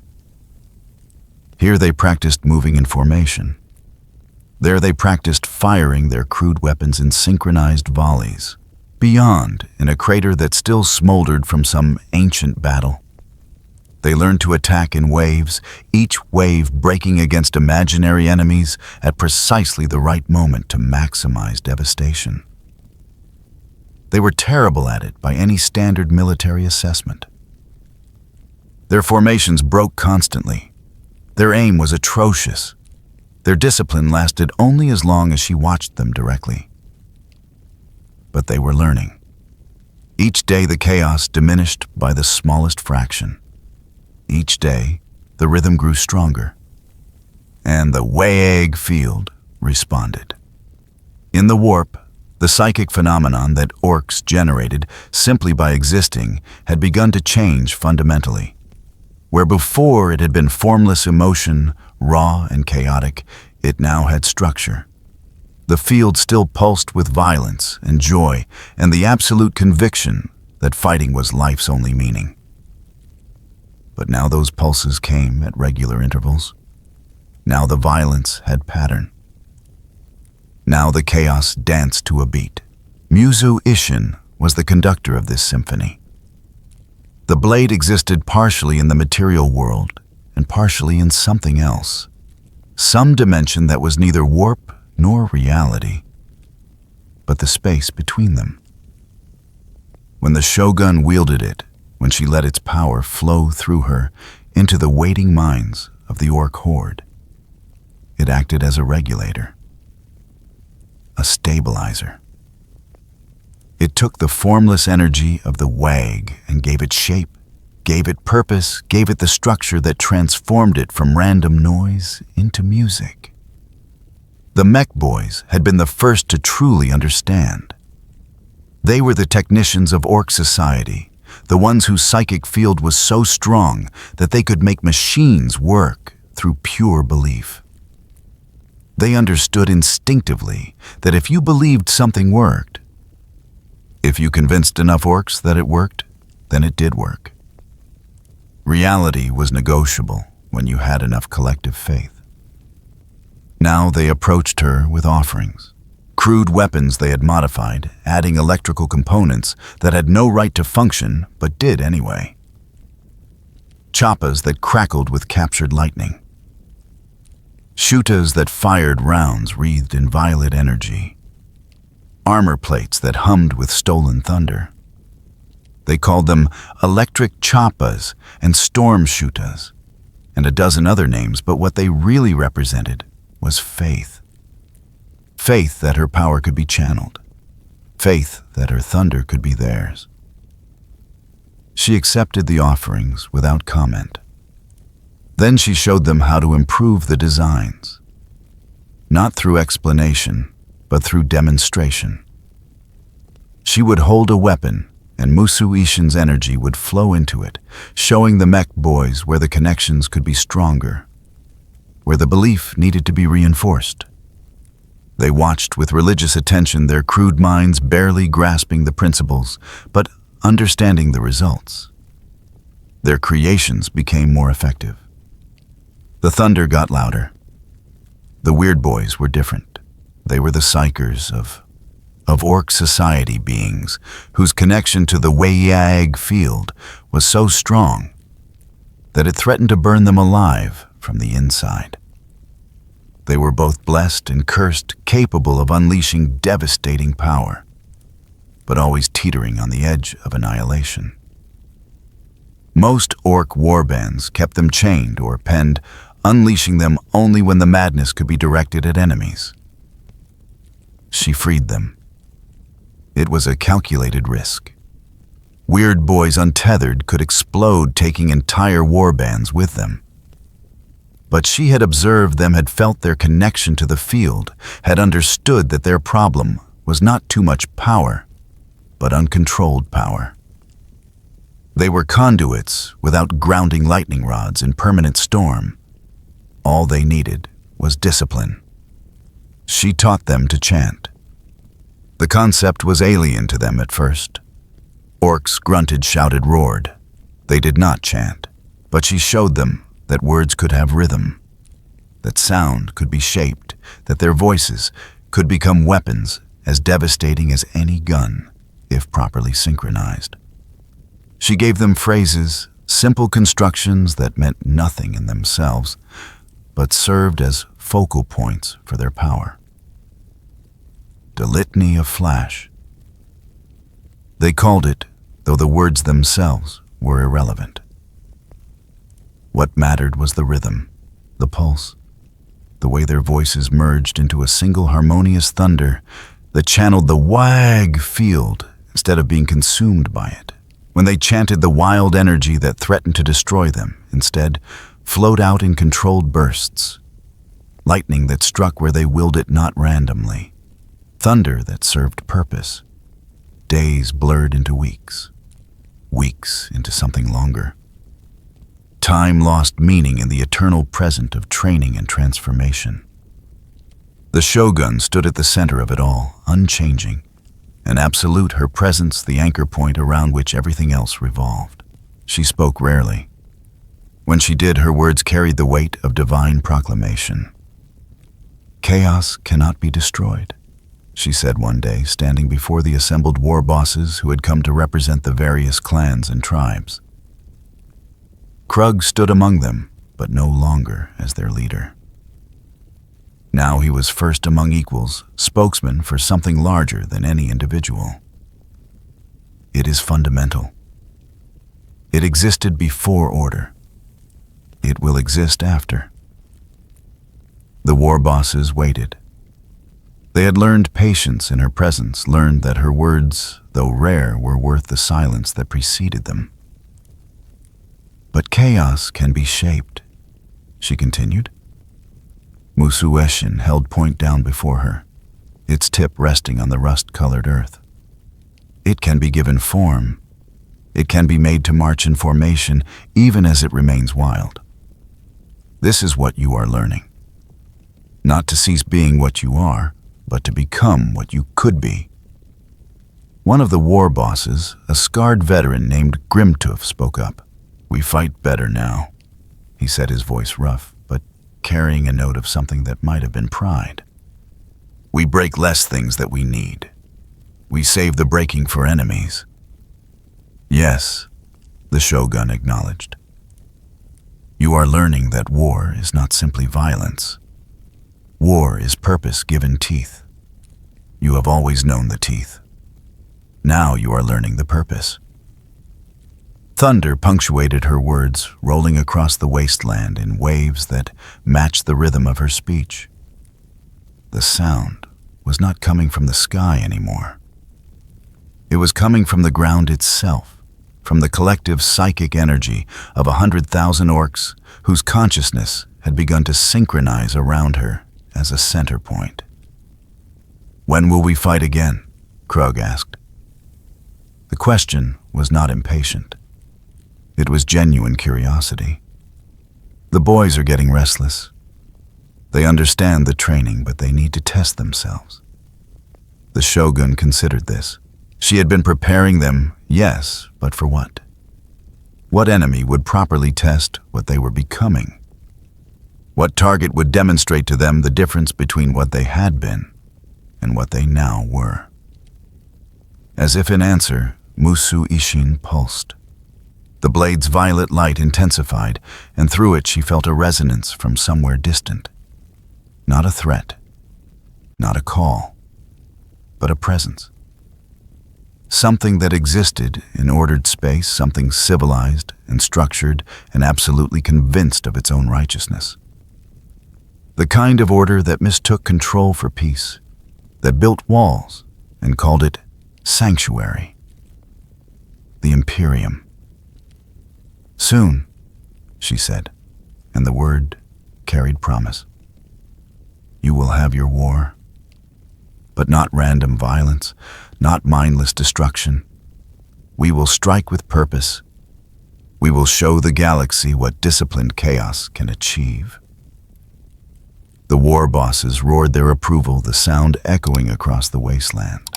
Here they practiced moving in formation. There they practiced firing their crude weapons in synchronized volleys. Beyond, in a crater that still smoldered from some ancient battle, they learned to attack in waves, each wave breaking against imaginary enemies at precisely the right moment to maximize devastation. They were terrible at it by any standard military assessment. Their formations broke constantly. Their aim was atrocious. Their discipline lasted only as long as she watched them directly. But they were learning. Each day the chaos diminished by the smallest fraction. Each day, the rhythm grew stronger, and the Waeg field responded. In the warp, the psychic phenomenon that orcs generated simply by existing had begun to change fundamentally. Where before it had been formless emotion, raw and chaotic, it now had structure. The field still pulsed with violence and joy and the absolute conviction that fighting was life's only meaning. But now those pulses came at regular intervals. Now the violence had pattern. Now the chaos danced to a beat. Muzu Ishin was the conductor of this symphony. The blade existed partially in the material world and partially in something else, some dimension that was neither warp nor reality, but the space between them. When the Shogun wielded it, when she let its power flow through her into the waiting minds of the orc horde, it acted as a regulator, a stabilizer. It took the formless energy of the Waeg and gave it shape, gave it purpose, gave it the structure that transformed it from random noise into music. The mech boys had been the first to truly understand. They were the technicians of orc society, the ones whose psychic field was so strong that they could make machines work through pure belief. They understood instinctively that if you believed something worked, if you convinced enough orcs that it worked, then it did work. Reality was negotiable when you had enough collective faith. Now they approached her with offerings. Crude weapons they had modified, adding electrical components that had no right to function but did anyway. Choppas that crackled with captured lightning. Shutas that fired rounds wreathed in violet energy. Armor plates that hummed with stolen thunder. They called them electric choppas and storm shutas, and a dozen other names, but what they really represented was faith. Faith that her power could be channeled. Faith that her thunder could be theirs. She accepted the offerings without comment. Then she showed them how to improve the designs. Not through explanation, but through demonstration. She would hold a weapon, and Muzu Ishin's energy would flow into it, showing the mech boys where the connections could be stronger, where the belief needed to be reinforced. They watched with religious attention, their crude minds barely grasping the principles, but understanding the results. Their creations became more effective. The thunder got louder. The weird boys were different. They were the psychers of orc society beings whose connection to the Waeg field was so strong that it threatened to burn them alive from the inside. They were both blessed and cursed, capable of unleashing devastating power, but always teetering on the edge of annihilation. Most orc warbands kept them chained or penned, unleashing them only when the madness could be directed at enemies. She freed them. It was a calculated risk. Weird boys untethered could explode, taking entire warbands with them. But she had observed them, had felt their connection to the field, had understood that their problem was not too much power, but uncontrolled power. They were conduits without grounding lightning rods in permanent storm. All they needed was discipline. She taught them to chant. The concept was alien to them at first. Orcs grunted, shouted, roared. They did not chant, but she showed them that words could have rhythm, that sound could be shaped, that their voices could become weapons as devastating as any gun, if properly synchronized. She gave them phrases, simple constructions that meant nothing in themselves, but served as focal points for their power. The Litany of Flash. They called it, though the words themselves were irrelevant. What mattered was the rhythm, the pulse, the way their voices merged into a single harmonious thunder that channeled the wag field instead of being consumed by it. When they chanted, the wild energy that threatened to destroy them instead flowed out in controlled bursts. Lightning that struck where they willed it, not randomly. Thunder that served purpose. Days blurred into weeks. Weeks into something longer. Time lost meaning in the eternal present of training and transformation. The Shogun stood at the center of it all, unchanging, an absolute, her presence the anchor point around which everything else revolved. She spoke rarely. When she did, her words carried the weight of divine proclamation. "Chaos cannot be destroyed," she said one day, standing before the assembled war bosses who had come to represent the various clans and tribes. Krug stood among them, but no longer as their leader. Now he was first among equals, spokesman for something larger than any individual. It is fundamental. It existed before order. It will exist after. The war bosses waited. They had learned patience in her presence, learned that her words, though rare, were worth the silence that preceded them. "But chaos can be shaped," she continued. Musueshin held point down before her, its tip resting on the rust-colored earth. It can be given form. It can be made to march in formation, even as it remains wild. This is what you are learning. Not to cease being what you are, but to become what you could be. One of the war bosses, a scarred veteran named Grimtooth, spoke up. "We fight better now," he said, his voice rough, but carrying a note of something that might have been pride. "We break less things that we need. We save the breaking for enemies." "Yes," the Shogun acknowledged. "You are learning that war is not simply violence. War is purpose given teeth. You have always known the teeth. Now you are learning the purpose." Thunder punctuated her words, rolling across the wasteland in waves that matched the rhythm of her speech. The sound was not coming from the sky anymore. It was coming from the ground itself, from the collective psychic energy of 100,000 orcs whose consciousness had begun to synchronize around her as a center point. "When will we fight again?" Krug asked. The question was not impatient. It was genuine curiosity. The boys are getting restless. They understand the training, but they need to test themselves. The Shogun considered this. She had been preparing them, yes, but for what? What enemy would properly test what they were becoming? What target would demonstrate to them the difference between what they had been and what they now were? As if in answer, Musu Ishin pulsed. The blade's violet light intensified, and through it she felt a resonance from somewhere distant. Not a threat, not a call, but a presence. Something that existed in ordered space, something civilized and structured and absolutely convinced of its own righteousness. The kind of order that mistook control for peace, that built walls and called it sanctuary. The Imperium. "Soon," she said, and the word carried promise. "You will have your war, but not random violence, not mindless destruction. We will strike with purpose. We will show the galaxy what disciplined chaos can achieve." The war bosses roared their approval, the sound echoing across the wasteland.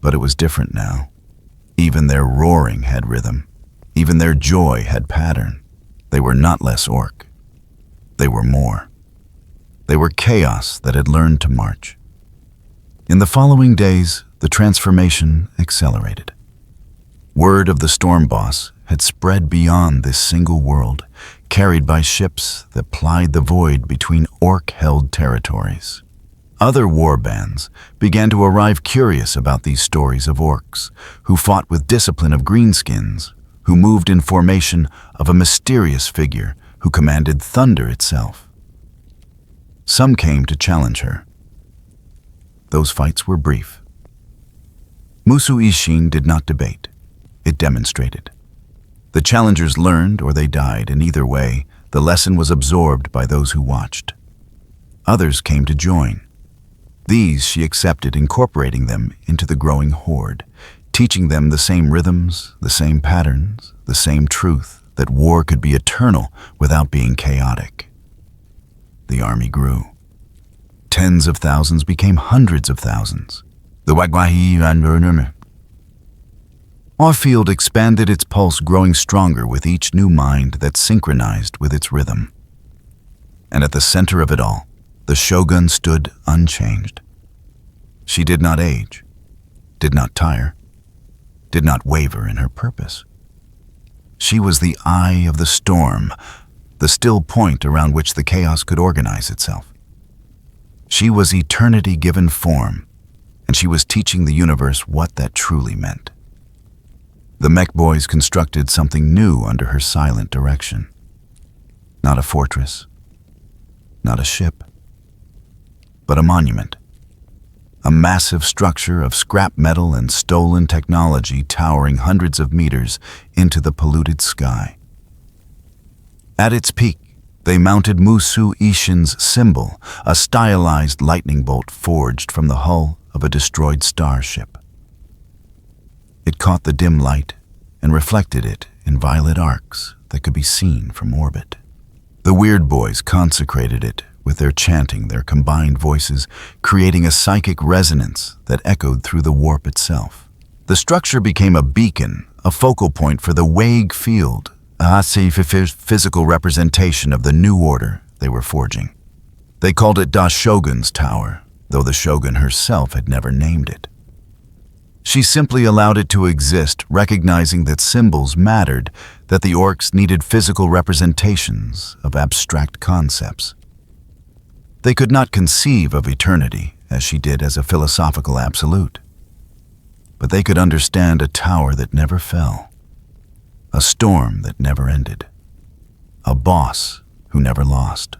But it was different now. Even their roaring had rhythm. Even their joy had pattern. They were not less orc. They were more. They were chaos that had learned to march. In the following days, the transformation accelerated. Word of the storm boss had spread beyond this single world, carried by ships that plied the void between orc-held territories. Other war bands began to arrive curious about these stories of orcs, who fought with discipline of greenskins, who moved in formation of a mysterious figure who commanded thunder itself. Some came to challenge her. Those fights were brief. Musu Ishin did not debate. It demonstrated. The challengers learned or they died, and either way, the lesson was absorbed by those who watched. Others came to join. These she accepted, incorporating them into the growing horde, teaching them the same rhythms, the same patterns, the same truth, that war could be eternal without being chaotic. The army grew. Tens of thousands became hundreds of thousands. The Wagwahi and our field expanded, its pulse growing stronger with each new mind that synchronized with its rhythm. And at the center of it all, the Shogun stood unchanged. She did not age, did not tire, did not waver in her purpose. She was the eye of the storm, the still point around which the chaos could organize itself. She was eternity given form, and she was teaching the universe what that truly meant. The mech boys constructed something new under her silent direction. Not a fortress, not a ship, but a monument. A massive structure of scrap metal and stolen technology towering hundreds of meters into the polluted sky. At its peak, they mounted Musu Ishin's symbol, a stylized lightning bolt forged from the hull of a destroyed starship. It caught the dim light and reflected it in violet arcs that could be seen from orbit. The Weird Boys consecrated it with their chanting, their combined voices, creating a psychic resonance that echoed through the warp itself. The structure became a beacon, a focal point for the vague field, a physical representation of the new order they were forging. They called it Da Shogun's Tower, though the Shogun herself had never named it. She simply allowed it to exist, recognizing that symbols mattered, that the orcs needed physical representations of abstract concepts. They could not conceive of eternity, as she did, as a philosophical absolute. But they could understand a tower that never fell, a storm that never ended, a boss who never lost.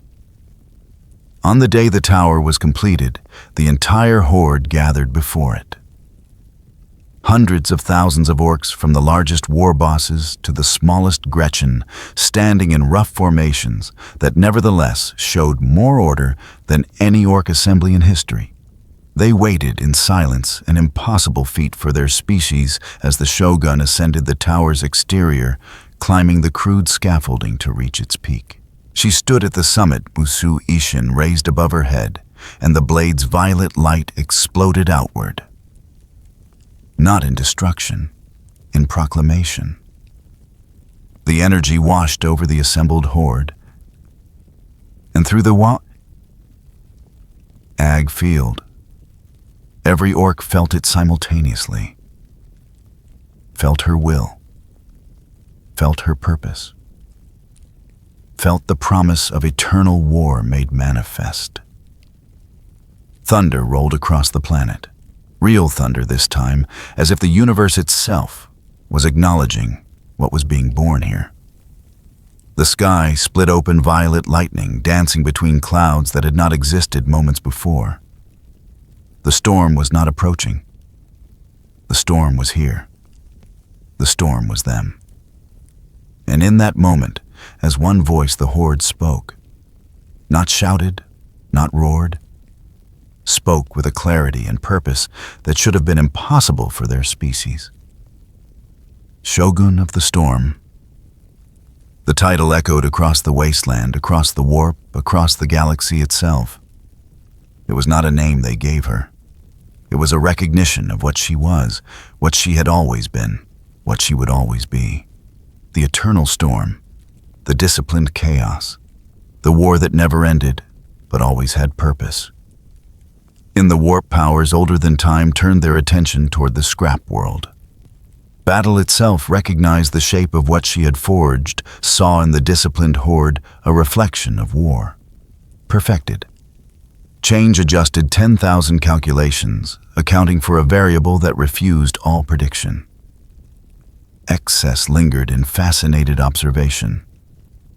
On the day the tower was completed, the entire horde gathered before it. Hundreds of thousands of orcs, from the largest war bosses to the smallest Gretchen, standing in rough formations that nevertheless showed more order than any orc assembly in history. They waited in silence, an impossible feat for their species, as the Shogun ascended the tower's exterior, climbing the crude scaffolding to reach its peak. She stood at the summit, Musu Ishin raised above her head, and the blade's violet light exploded outward. Not in destruction, in proclamation. The energy washed over the assembled horde, and through the ag field, every orc felt it simultaneously, felt her will, felt her purpose, felt the promise of eternal war made manifest. Thunder rolled across the planet. Real thunder this time, as if the universe itself was acknowledging what was being born here. The sky split open, violet lightning dancing between clouds that had not existed moments before. The storm was not approaching. The storm was here. The storm was them. And in that moment, as one voice, the horde spoke. Not shouted, not roared, spoke with a clarity and purpose that should have been impossible for their species. Shogun of the Storm, The title echoed across the wasteland, across the warp, across the galaxy itself. It was not a name they gave her. It was a recognition of what she was, what she had always been, what she would always be. The eternal storm, the disciplined chaos, the war that never ended, but always had purpose. In the warp, powers older than time turned their attention toward the scrap world. Battle itself recognized the shape of what she had forged, saw in the disciplined horde a reflection of war. Perfected. Change adjusted 10,000 calculations, accounting for a variable that refused all prediction. Excess lingered in fascinated observation,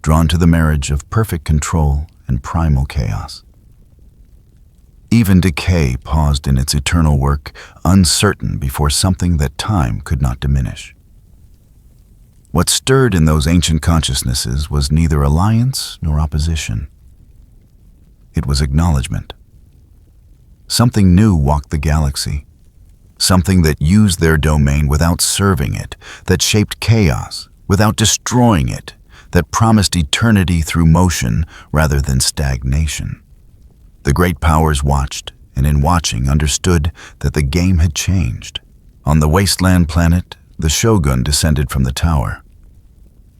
drawn to the marriage of perfect control and primal chaos. Even decay paused in its eternal work, uncertain before something that time could not diminish. What stirred in those ancient consciousnesses was neither alliance nor opposition. It was acknowledgement. Something new walked the galaxy, something that used their domain without serving it, that shaped chaos without destroying it, that promised eternity through motion rather than stagnation. The great powers watched, and in watching understood that the game had changed. On the wasteland planet, the Shogun descended from the tower.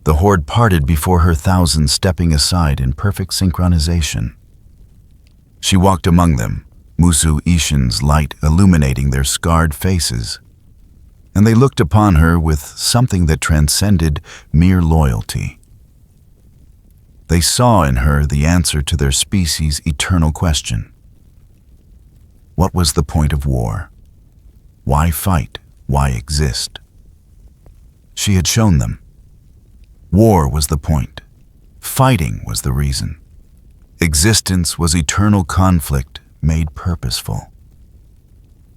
The horde parted before her, thousands stepping aside in perfect synchronization. She walked among them, Musu Ishin's light illuminating their scarred faces, and they looked upon her with something that transcended mere loyalty. They saw in her the answer to their species' eternal question. What was the point of war? Why fight? Why exist? She had shown them. War was the point. Fighting was the reason. Existence was eternal conflict made purposeful.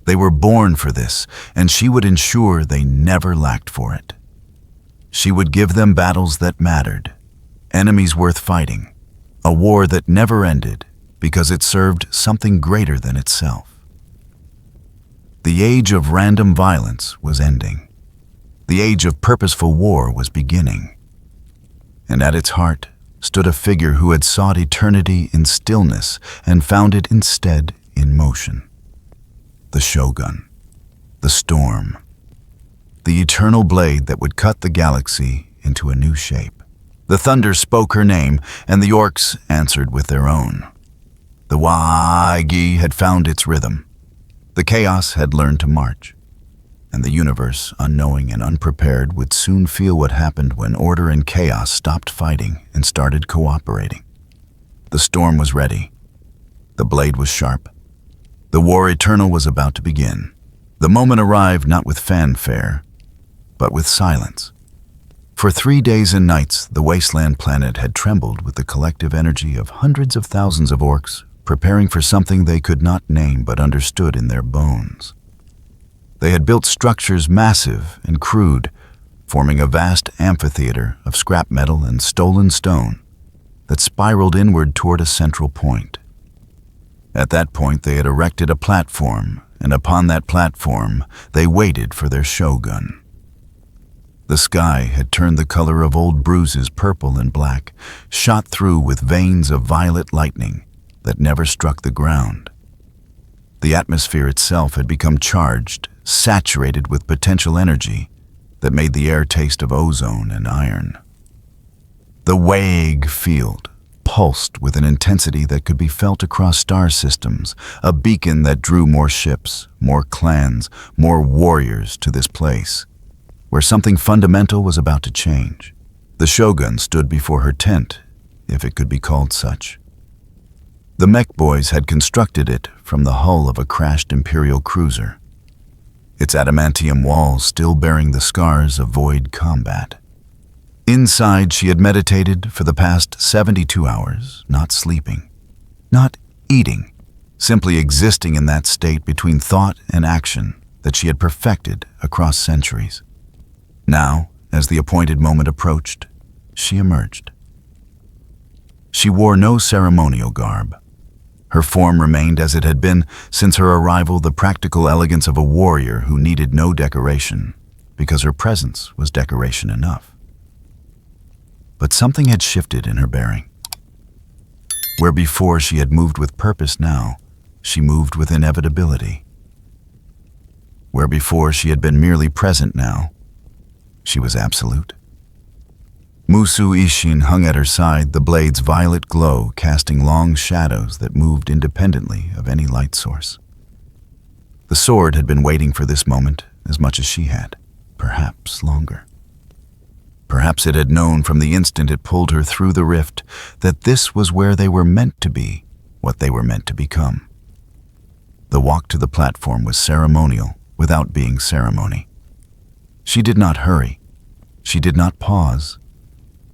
They were born for this, and she would ensure they never lacked for it. She would give them battles that mattered, enemies worth fighting, a war that never ended because it served something greater than itself. The age of random violence was ending. The age of purposeful war was beginning. And at its heart stood a figure who had sought eternity in stillness and found it instead in motion. The Shogun, the storm, the eternal blade that would cut the galaxy into a new shape. The thunder spoke her name, and the orcs answered with their own. The Waigi had found its rhythm. The chaos had learned to march. And the universe, unknowing and unprepared, would soon feel what happened when order and chaos stopped fighting and started cooperating. The storm was ready. The blade was sharp. The war eternal was about to begin. The moment arrived not with fanfare, but with silence. For 3 days and nights, the wasteland planet had trembled with the collective energy of hundreds of thousands of orcs, preparing for something they could not name but understood in their bones. They had built structures massive and crude, forming a vast amphitheater of scrap metal and stolen stone that spiraled inward toward a central point. At that point, they had erected a platform, and upon that platform, they waited for their Shogun. The sky had turned the color of old bruises purple and black, shot through with veins of violet lightning that never struck the ground. The atmosphere itself had become charged, saturated with potential energy that made the air taste of ozone and iron. The Waig field pulsed with an intensity that could be felt across star systems, a beacon that drew more ships, more clans, more warriors to this place, where something fundamental was about to change. The Shogun stood before her tent, if it could be called such. The mech boys had constructed it from the hull of a crashed Imperial cruiser, its adamantium walls still bearing the scars of void combat. Inside, she had meditated for the past 72 hours, not sleeping, not eating, simply existing in that state between thought and action that she had perfected across centuries. Now, as the appointed moment approached, she emerged. She wore no ceremonial garb. Her form remained as it had been since her arrival, the practical elegance of a warrior who needed no decoration, because her presence was decoration enough. But something had shifted in her bearing. Where before she had moved with purpose, now she moved with inevitability. Where before she had been merely present, now she was absolute. Musu Ishin hung at her side, the blade's violet glow casting long shadows that moved independently of any light source. The sword had been waiting for this moment as much as she had, perhaps longer. Perhaps it had known from the instant it pulled her through the rift that this was where they were meant to be, what they were meant to become. The walk to the platform was ceremonial without being ceremony. She did not hurry. She did not pause.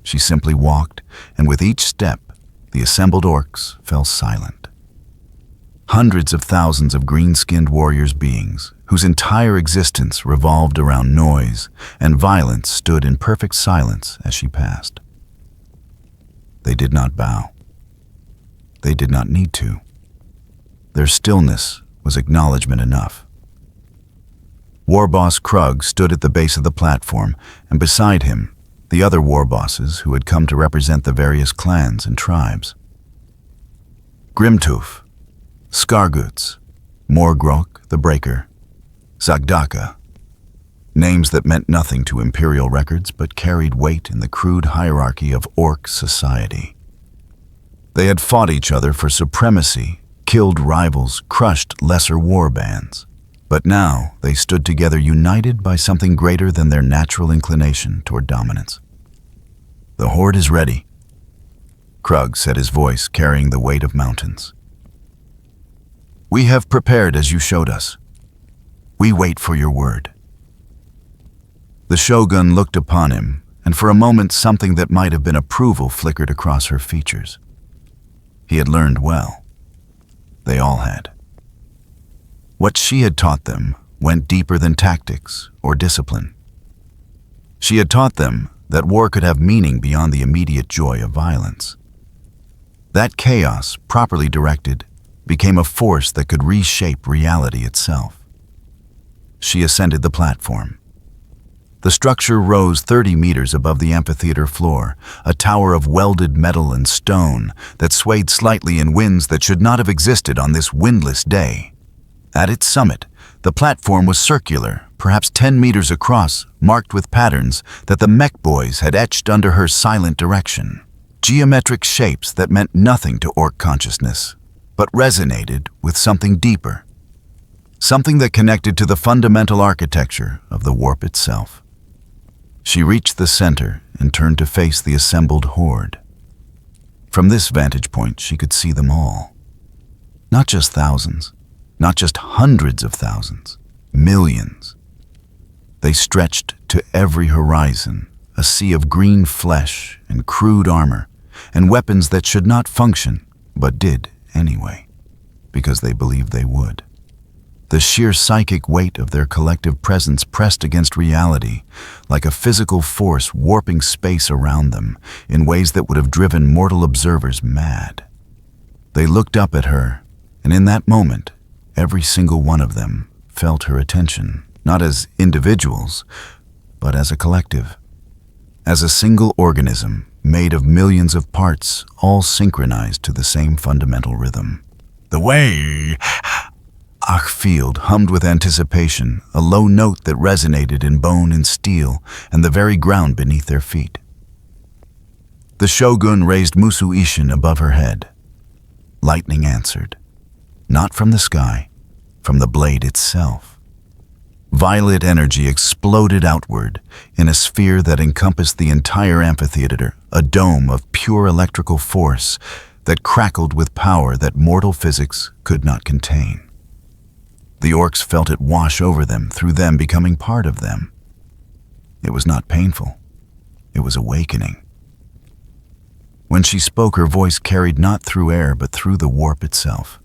She simply walked, and with each step, the assembled orcs fell silent. Hundreds of thousands of green-skinned warriors beings, whose entire existence revolved around noise and violence, stood in perfect silence as she passed. They did not bow. They did not need to. Their stillness was acknowledgement enough. War Boss Krug stood at the base of the platform, and beside him, the other war bosses who had come to represent the various clans and tribes. Grimtooth, Skarguts, Morgrok the Breaker, Zagdaka, names that meant nothing to Imperial records but carried weight in the crude hierarchy of orc society. They had fought each other for supremacy, killed rivals, crushed lesser war bands. But now they stood together united by something greater than their natural inclination toward dominance. "The horde is ready," Krug said, his voice carrying the weight of mountains. "We have prepared as you showed us. We wait for your word." The Shogun looked upon him, and for a moment something that might have been approval flickered across her features. He had learned well. They all had. What she had taught them went deeper than tactics or discipline. She had taught them that war could have meaning beyond the immediate joy of violence. That chaos, properly directed, became a force that could reshape reality itself. She ascended the platform. The structure rose 30 meters above the amphitheater floor, a tower of welded metal and stone that swayed slightly in winds that should not have existed on this windless day. At its summit, the platform was circular, perhaps 10 meters across, marked with patterns that the mech boys had etched under her silent direction. Geometric shapes that meant nothing to orc consciousness, but resonated with something deeper. Something that connected to the fundamental architecture of the warp itself. She reached the center and turned to face the assembled horde. From this vantage point, she could see them all. Not just thousands. Not just hundreds of thousands, millions. They stretched to every horizon, a sea of green flesh and crude armor, and weapons that should not function, but did anyway, because they believed they would. The sheer psychic weight of their collective presence pressed against reality, like a physical force warping space around them in ways that would have driven mortal observers mad. They looked up at her, and in that moment, every single one of them felt her attention, not as individuals, but as a collective, as a single organism made of millions of parts, all synchronized to the same fundamental rhythm. "The way!" Achfield hummed with anticipation, a low note that resonated in bone and steel and the very ground beneath their feet. The Shogun raised Musu Ishin above her head. Lightning answered. Not from the sky, from the blade itself. Violet energy exploded outward in a sphere that encompassed the entire amphitheater, a dome of pure electrical force that crackled with power that mortal physics could not contain. The orcs felt it wash over them, through them becoming part of them. It was not painful. It was awakening. When she spoke, her voice carried not through air, but through the warp itself.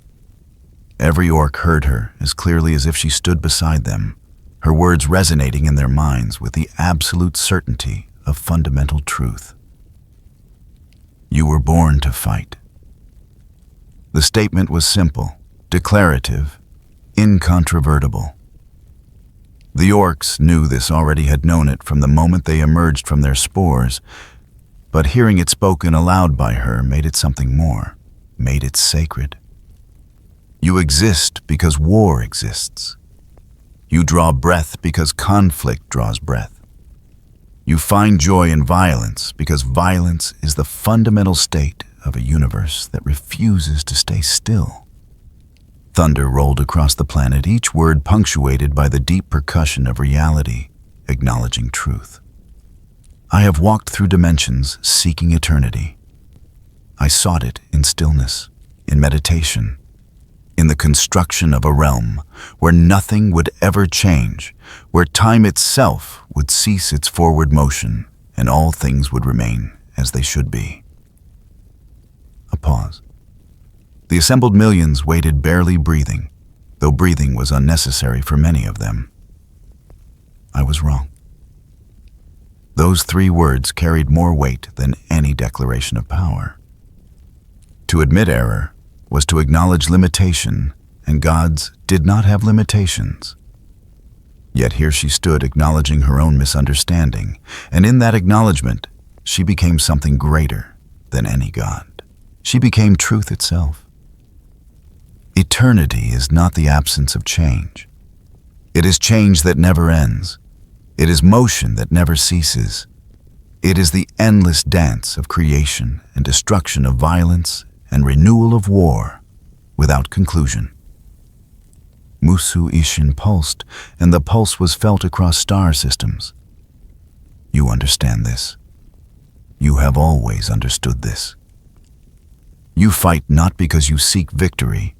Every orc heard her as clearly as if she stood beside them, her words resonating in their minds with the absolute certainty of fundamental truth. You were born to fight. The statement was simple, declarative, incontrovertible. The orcs knew this, already had known it from the moment they emerged from their spores, but hearing it spoken aloud by her made it something more, made it sacred. You exist because war exists. You draw breath because conflict draws breath. You find joy in violence because violence is the fundamental state of a universe that refuses to stay still. Thunder rolled across the planet, each word punctuated by the deep percussion of reality, acknowledging truth. I have walked through dimensions seeking eternity. I sought it in stillness, in meditation, in the construction of a realm where nothing would ever change, where time itself would cease its forward motion and all things would remain as they should be. A pause. The assembled millions waited, barely breathing, though breathing was unnecessary for many of them. I was wrong. Those 3 words carried more weight than any declaration of power. To admit error was to acknowledge limitation, and gods did not have limitations. Yet here she stood acknowledging her own misunderstanding, and in that acknowledgement, she became something greater than any god. She became truth itself. Eternity is not the absence of change. It is change that never ends. It is motion that never ceases. It is the endless dance of creation and destruction, of violence and renewal of war without conclusion. Musu Ishin pulsed, and the pulse was felt across star systems. You understand this. You have always understood this. You fight not because you seek victory,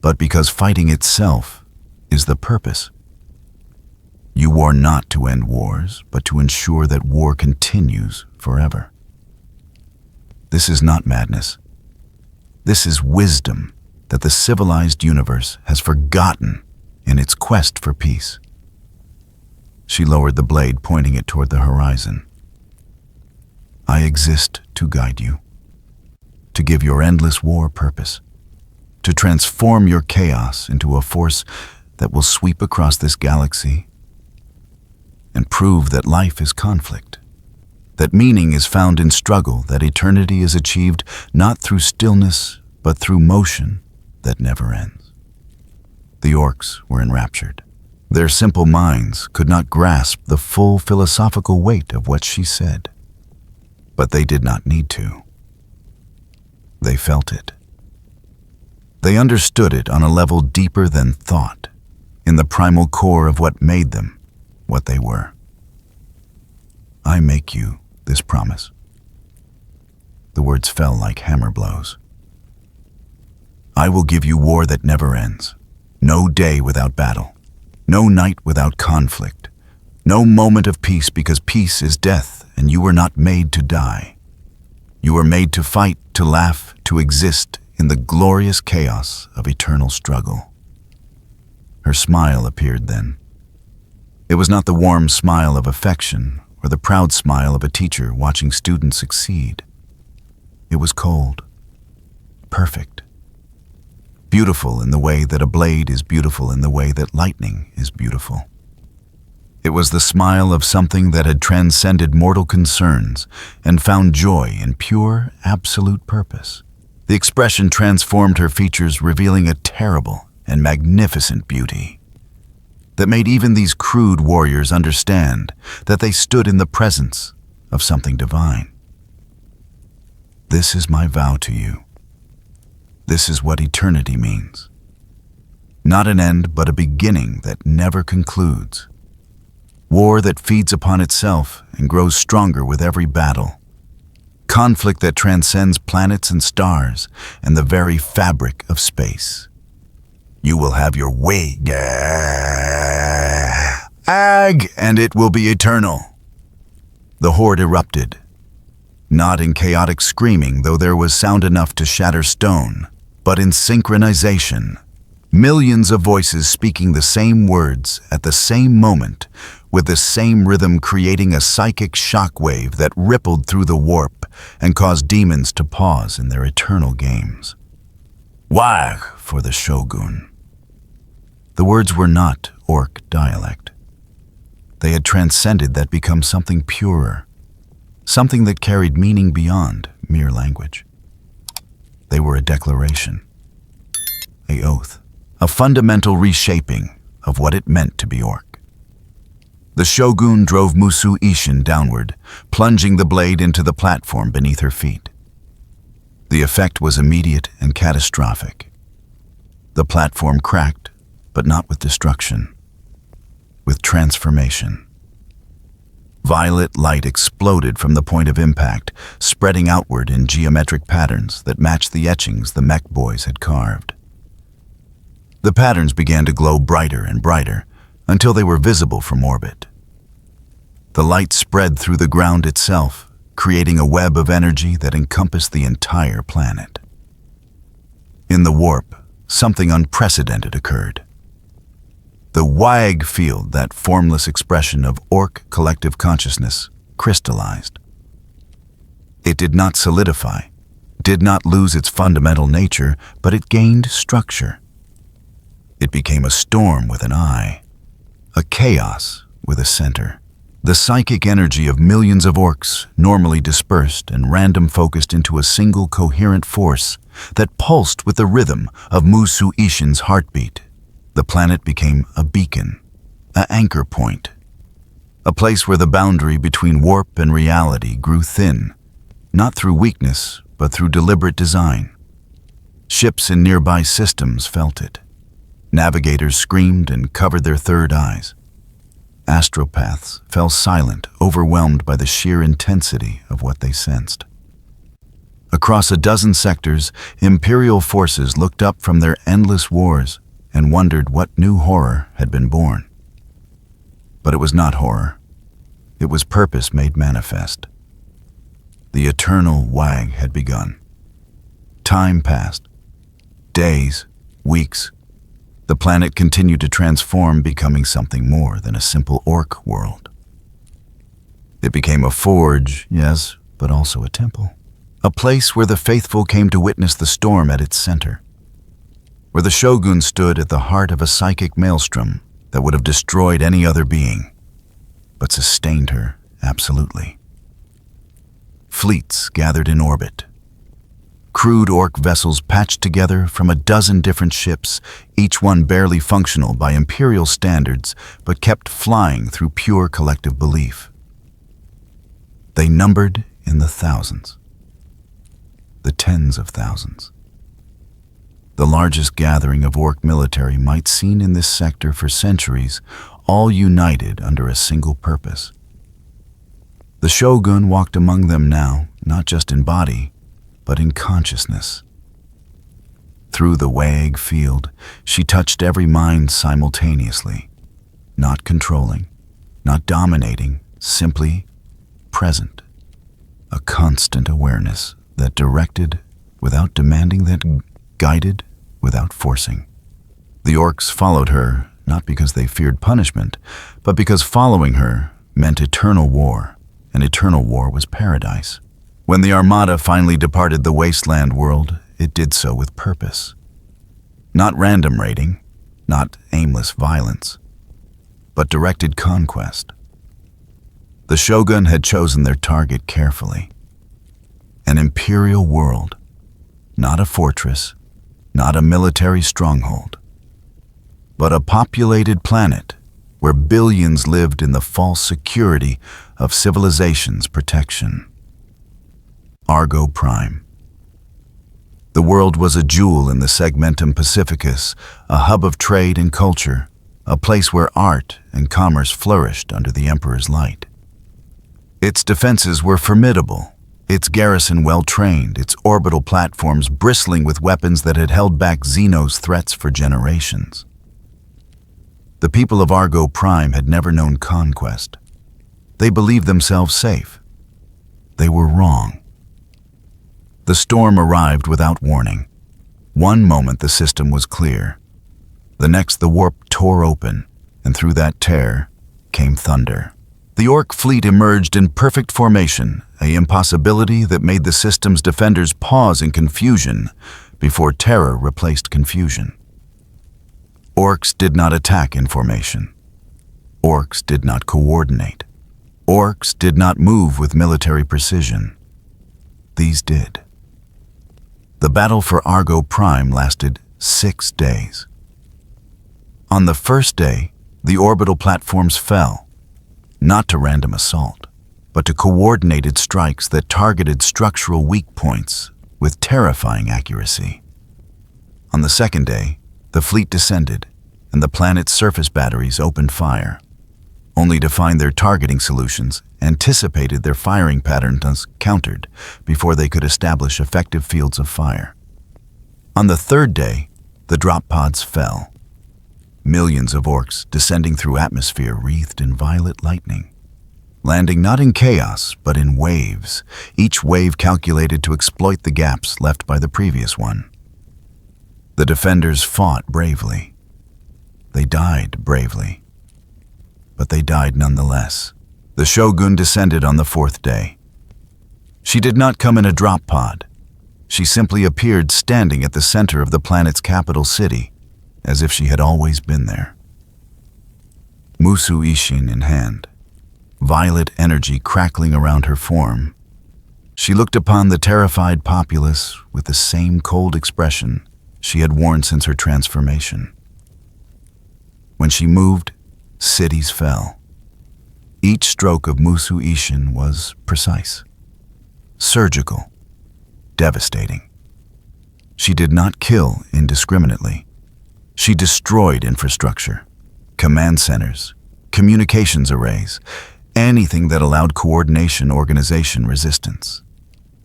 but because fighting itself is the purpose. You war not to end wars, but to ensure that war continues forever. This is not madness. This is wisdom that the civilized universe has forgotten in its quest for peace. She lowered the blade, pointing it toward the horizon. I exist to guide you, to give your endless war purpose, to transform your chaos into a force that will sweep across this galaxy and prove that life is conflict, that meaning is found in struggle, that eternity is achieved not through stillness, but through motion that never ends. The orcs were enraptured. Their simple minds could not grasp the full philosophical weight of what she said, but they did not need to. They felt it. They understood it on a level deeper than thought, in the primal core of what made them what they were. I make you this promise. The words fell like hammer blows. I will give you war that never ends. No day without battle. No night without conflict. No moment of peace, because peace is death, and you were not made to die. You were made to fight, to laugh, to exist in the glorious chaos of eternal struggle. Her smile appeared then. It was not the warm smile of affection or the proud smile of a teacher watching students succeed. It was cold, perfect, beautiful in the way that a blade is beautiful, in the way that lightning is beautiful. It was the smile of something that had transcended mortal concerns and found joy in pure, absolute purpose. The expression transformed her features, revealing a terrible and magnificent beauty that made even these crude warriors understand that they stood in the presence of something divine. This is my vow to you. This is what eternity means. Not an end, but a beginning that never concludes. War that feeds upon itself and grows stronger with every battle. Conflict that transcends planets and stars and the very fabric of space. You will have your way, and it will be eternal. The horde erupted, not in chaotic screaming, though there was sound enough to shatter stone, but in synchronization. Millions of voices speaking the same words at the same moment, with the same rhythm, creating a psychic shockwave that rippled through the warp and caused demons to pause in their eternal games. Wag for the Shogun. The words were not orc dialect. They had transcended that, become something purer, something that carried meaning beyond mere language. They were a declaration, an oath, a fundamental reshaping of what it meant to be orc. The Shogun drove Musu Ishin downward, plunging the blade into the platform beneath her feet. The effect was immediate and catastrophic. The platform cracked, but not with destruction, with transformation. Violet light exploded from the point of impact, spreading outward in geometric patterns that matched the etchings the mech boys had carved. The patterns began to glow brighter and brighter until they were visible from orbit. The light spread through the ground itself, creating a web of energy that encompassed the entire planet. In the warp, something unprecedented occurred. The Wag field, that formless expression of orc collective consciousness, crystallized. It did not solidify, did not lose its fundamental nature, but it gained structure. It became a storm with an eye, a chaos with a center. The psychic energy of millions of orcs, normally dispersed and random focused into a single coherent force that pulsed with the rhythm of Musu Ishin's heartbeat. The planet became a beacon, an anchor point, a place where the boundary between warp and reality grew thin, not through weakness, but through deliberate design. Ships in nearby systems felt it. Navigators screamed and covered their third eyes. Astropaths fell silent, overwhelmed by the sheer intensity of what they sensed. Across a dozen sectors, Imperial forces looked up from their endless wars and wondered what new horror had been born. But it was not horror. It was purpose made manifest. The eternal Wag had begun. Time passed. Days, weeks. The planet continued to transform, becoming something more than a simple orc world. It became a forge, yes, but also a temple. A place where the faithful came to witness the storm at its center. Where the Shogun stood at the heart of a psychic maelstrom that would have destroyed any other being, but sustained her absolutely. Fleets gathered in orbit. Crude orc vessels patched together from a dozen different ships, each one barely functional by Imperial standards, but kept flying through pure collective belief. They numbered in the thousands, the tens of thousands. The largest gathering of orc military might seen in this sector for centuries, all united under a single purpose. The Shogun walked among them now, not just in body, but in consciousness. Through the Wag field, she touched every mind simultaneously, not controlling, not dominating, simply present. A constant awareness that directed without demanding, that guided without forcing. The orcs followed her, not because they feared punishment, but because following her meant eternal war, and eternal war was paradise. When the Armada finally departed the wasteland world, it did so with purpose. Not random raiding, not aimless violence, but directed conquest. The Shogun had chosen their target carefully. An imperial world, not a fortress, not a military stronghold, but a populated planet where billions lived in the false security of civilization's protection. Argo Prime. The world was a jewel in the Segmentum Pacificus, a hub of trade and culture, a place where art and commerce flourished under the Emperor's light. Its defenses were formidable, its garrison well-trained, its orbital platforms bristling with weapons that had held back Xeno's threats for generations. The people of Argo Prime had never known conquest. They believed themselves safe. They were wrong. The storm arrived without warning. One moment the system was clear. The next the warp tore open, and through that tear came thunder. The orc fleet emerged in perfect formation, an impossibility that made the system's defenders pause in confusion before terror replaced confusion. Orcs did not attack in formation. Orcs did not coordinate. Orcs did not move with military precision. These did. The battle for Argo Prime lasted 6 days. On the first day, the orbital platforms fell, not to random assault, but to coordinated strikes that targeted structural weak points with terrifying accuracy. On the second day, the fleet descended, and the planet's surface batteries opened fire, only to find their targeting solutions anticipated their firing patterns countered before they could establish effective fields of fire. On the third day, the drop pods fell. Millions of orcs descending through atmosphere wreathed in violet lightning, landing not in chaos but in waves, each wave calculated to exploit the gaps left by the previous one. The defenders fought bravely. They died bravely. But they died nonetheless. The Shogun descended on the fourth day. She did not come in a drop pod. She simply appeared standing at the center of the planet's capital city, as if she had always been there. Musu Ishin in hand, violet energy crackling around her form. She looked upon the terrified populace with the same cold expression she had worn since her transformation. When she moved, cities fell. Each stroke of Musu Ishin was precise, surgical, devastating. She did not kill indiscriminately. She destroyed infrastructure, command centers, communications arrays, anything that allowed coordination, organization, resistance.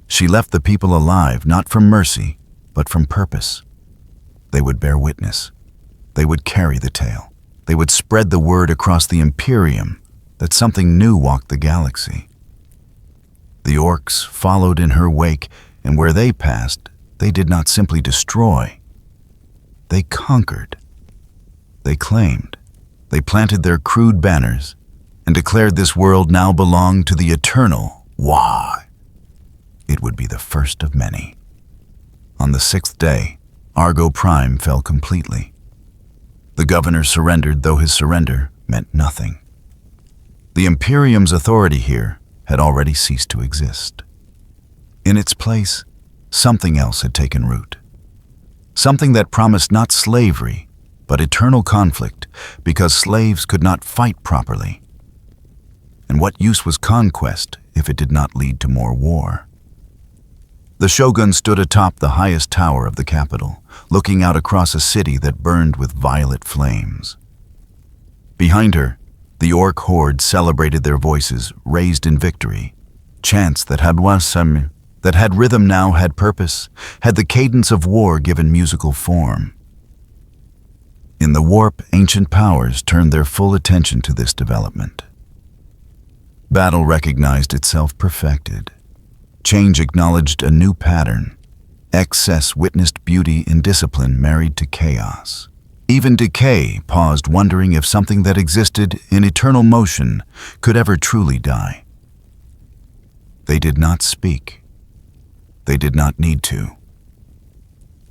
She left the people alive not from mercy, but from purpose. They would bear witness. They would carry the tale. They would spread the word across the Imperium that something new walked the galaxy. The orcs followed in her wake, and where they passed, they did not simply destroy. They conquered. They claimed. They planted their crude banners and declared this world now belonged to the eternal Why. It would be the first of many. On the 6th day, Argo Prime fell completely. The governor surrendered, though his surrender meant nothing. The Imperium's authority here had already ceased to exist. In its place, something else had taken root. Something that promised not slavery, but eternal conflict, because slaves could not fight properly. And what use was conquest if it did not lead to more war? The Shogun stood atop the highest tower of the capital, looking out across a city that burned with violet flames. Behind her, the orc horde celebrated, their voices raised in victory. Chants that had rhythm now had purpose, had the cadence of war given musical form. In the warp, ancient powers turned their full attention to this development. Battle recognized itself perfected. Change acknowledged a new pattern. Excess witnessed beauty in discipline married to chaos. Even decay paused, wondering if something that existed in eternal motion could ever truly die. They did not speak. They did not need to.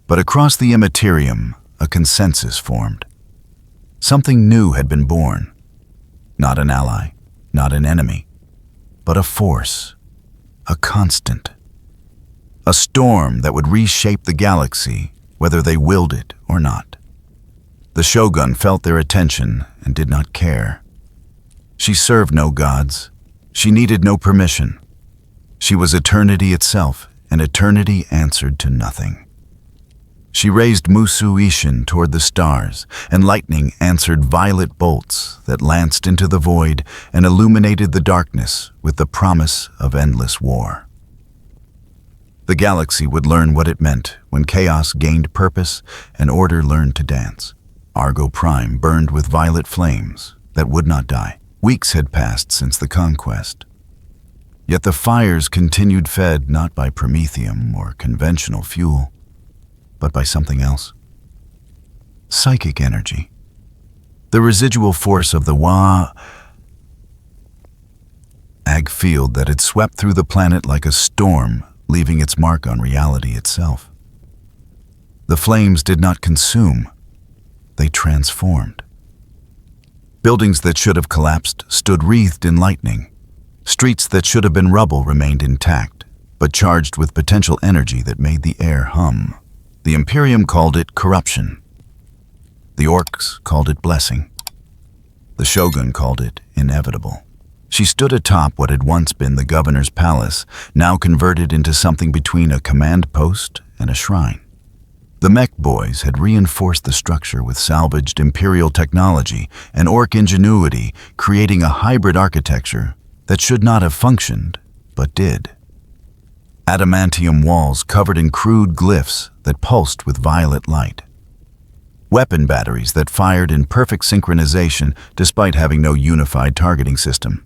But across the Imperium, a consensus formed. Something new had been born. Not an ally, not an enemy, but a force, a constant. A storm that would reshape the galaxy, whether they willed it or not. The Shogun felt their attention and did not care. She served no gods. She needed no permission. She was eternity itself, and eternity answered to nothing. She raised Musu Ishin toward the stars, and lightning answered violet bolts that lanced into the void and illuminated the darkness with the promise of endless war. The galaxy would learn what it meant when chaos gained purpose and order learned to dance. Argo Prime burned with violet flames that would not die. Weeks had passed since the conquest. Yet the fires continued, fed not by promethium or conventional fuel, but by something else. Psychic energy. The residual force of the Ag field that had swept through the planet like a storm, leaving its mark on reality itself. The flames did not consume. They transformed. Buildings that should have collapsed stood wreathed in lightning, Streets that should have been rubble remained intact, but charged with potential energy that made the air hum. The Imperium called it corruption. The orcs called it blessing. The Shogun called it inevitable. She stood atop what had once been the governor's palace, now converted into something between a command post and a shrine. The mech boys had reinforced the structure with salvaged Imperial technology and orc ingenuity, creating a hybrid architecture that should not have functioned, but did. Adamantium walls covered in crude glyphs that pulsed with violet light. Weapon batteries that fired in perfect synchronization despite having no unified targeting system.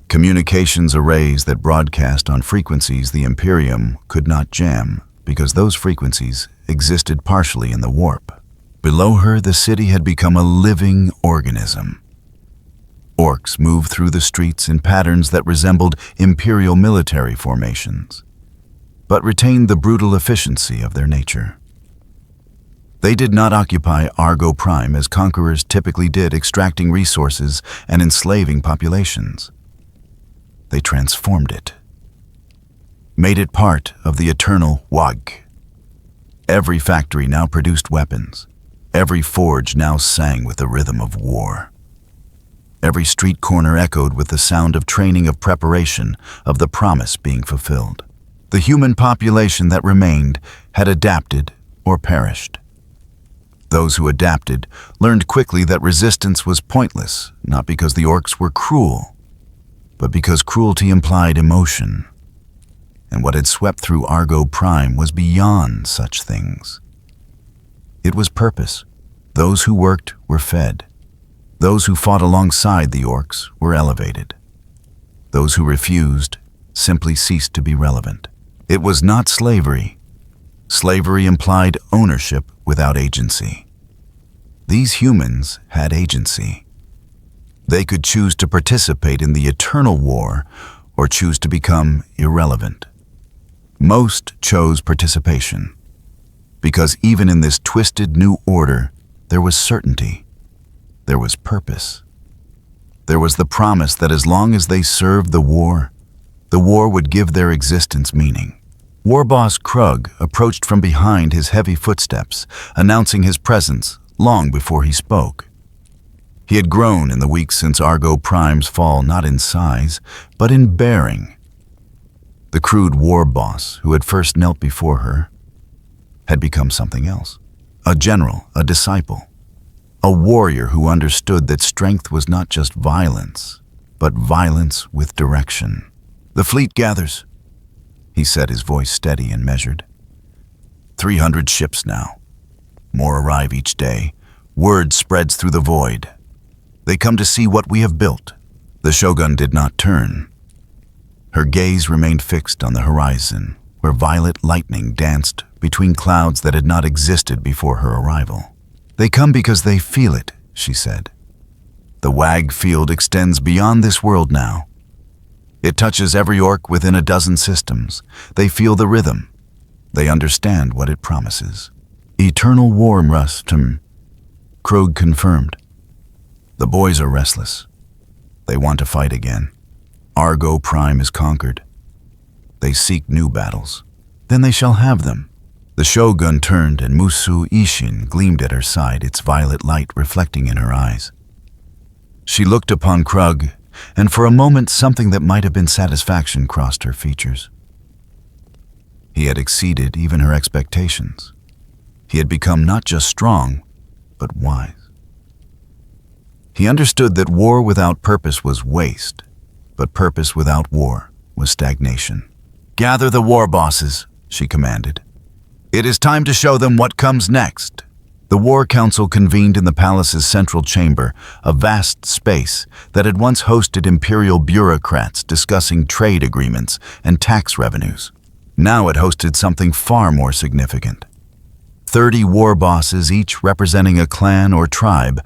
Communications arrays that broadcast on frequencies the Imperium could not jam because those frequencies existed partially in the warp. Below her, the city had become a living organism. Orcs moved through the streets in patterns that resembled Imperial military formations, but retained the brutal efficiency of their nature. They did not occupy Argo Prime as conquerors typically did, extracting resources and enslaving populations. They transformed it, made it part of the eternal Wag. Every factory now produced weapons. Every forge now sang with the rhythm of war. Every street corner echoed with the sound of training, of preparation, of the promise being fulfilled. The human population that remained had adapted or perished. Those who adapted learned quickly that resistance was pointless, not because the orcs were cruel, but because cruelty implied emotion. And what had swept through Argo Prime was beyond such things. It was purpose. Those who worked were fed. Those who fought alongside the orcs were elevated. Those who refused simply ceased to be relevant. It was not slavery. Slavery implied ownership without agency. These humans had agency. They could choose to participate in the eternal war or choose to become irrelevant. Most chose participation, because even in this twisted new order, there was certainty. There was purpose. There was the promise that as long as they served the war would give their existence meaning. War Boss Krug approached from behind his heavy footsteps, announcing his presence long before he spoke. He had grown in the weeks since Argo Prime's fall, not in size, but in bearing. The crude war boss who had first knelt before her had become something else. A general, a disciple. A warrior who understood that strength was not just violence, but violence with direction. "The fleet gathers," he said, his voice steady and measured. 300 ships now. More arrive each day. Word spreads through the void. They come to see what we have built. The Shogun did not turn. Her gaze remained fixed on the horizon, where violet lightning danced between clouds that had not existed before her arrival. "They come because they feel it," she said. "The Wag field extends beyond this world now. It touches every orc within a dozen systems. They feel the rhythm. They understand what it promises." "Eternal war, Rustum," Krug confirmed. "The boys are restless. They want to fight again. Argo Prime is conquered. They seek new battles. Then they shall have them." The Shogun turned and Musu Ishin gleamed at her side, its violet light reflecting in her eyes. She looked upon Krug, and for a moment something that might have been satisfaction crossed her features. He had exceeded even her expectations. He had become not just strong, but wise. He understood that war without purpose was waste, but purpose without war was stagnation. "Gather the war bosses," she commanded. "It is time to show them what comes next." The War Council convened in the palace's central chamber, a vast space that had once hosted imperial bureaucrats discussing trade agreements and tax revenues. Now it hosted something far more significant. 30 war bosses, each representing a clan or tribe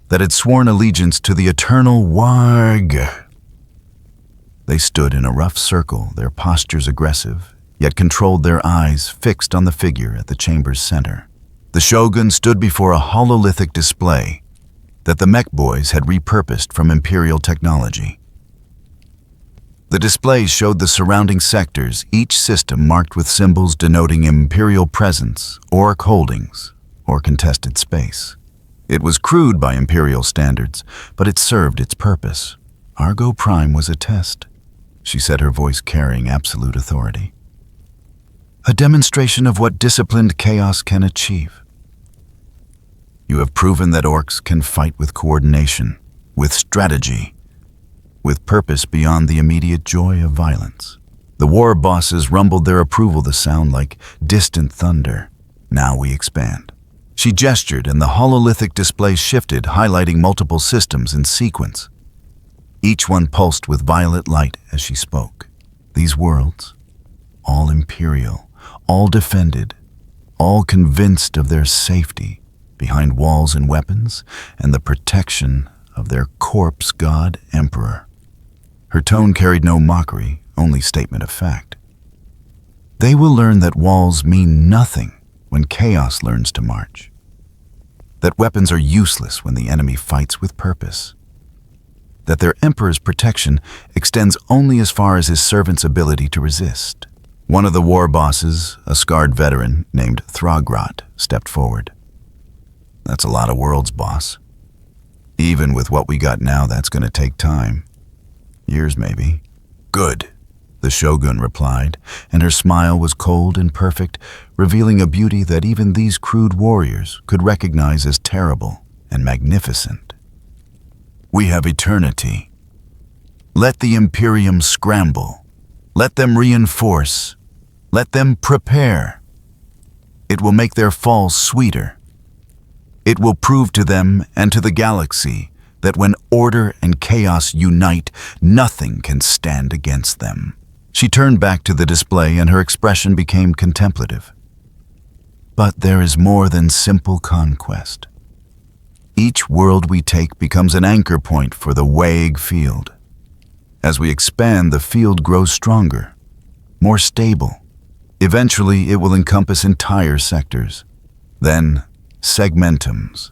that had sworn allegiance to the eternal Warg. They stood in a rough circle, their postures aggressive, yet controlled their eyes fixed on the figure at the chamber's center. The Shogun stood before a hololithic display that the mech boys had repurposed from Imperial technology. The displays showed the surrounding sectors, each system marked with symbols denoting Imperial presence, Orc holdings, or contested space. It was crude by Imperial standards, but it served its purpose. Argo Prime was a test, she said, her voice carrying absolute authority. A demonstration of what disciplined chaos can achieve. You have proven that orcs can fight with coordination, with strategy, with purpose beyond the immediate joy of violence. The war bosses rumbled their approval, the sound like distant thunder. Now we expand. She gestured and the hololithic display shifted, highlighting multiple systems in sequence. Each one pulsed with violet light as she spoke. These worlds, all Imperial, all defended, all convinced of their safety behind walls and weapons and the protection of their corpse god emperor. Her tone carried no mockery, only statement of fact. They will learn that walls mean nothing when chaos learns to march. That weapons are useless when the enemy fights with purpose. That their emperor's protection extends only as far as his servant's ability to resist. One of the war bosses, a scarred veteran named Throgrot, stepped forward. That's a lot of worlds, boss. Even with what we got now, that's going to take time. Years, maybe. Good, the Shogun replied, and her smile was cold and perfect, revealing a beauty that even these crude warriors could recognize as terrible and magnificent. We have eternity. Let the Imperium scramble. Let them reinforce. Let them prepare. It will make their fall sweeter. It will prove to them and to the galaxy that when order and chaos unite, nothing can stand against them. She turned back to the display and her expression became contemplative. But there is more than simple conquest. Each world we take becomes an anchor point for the vague field. As we expand, the field grows stronger, more stable. Eventually, it will encompass entire sectors. Then, segmentums.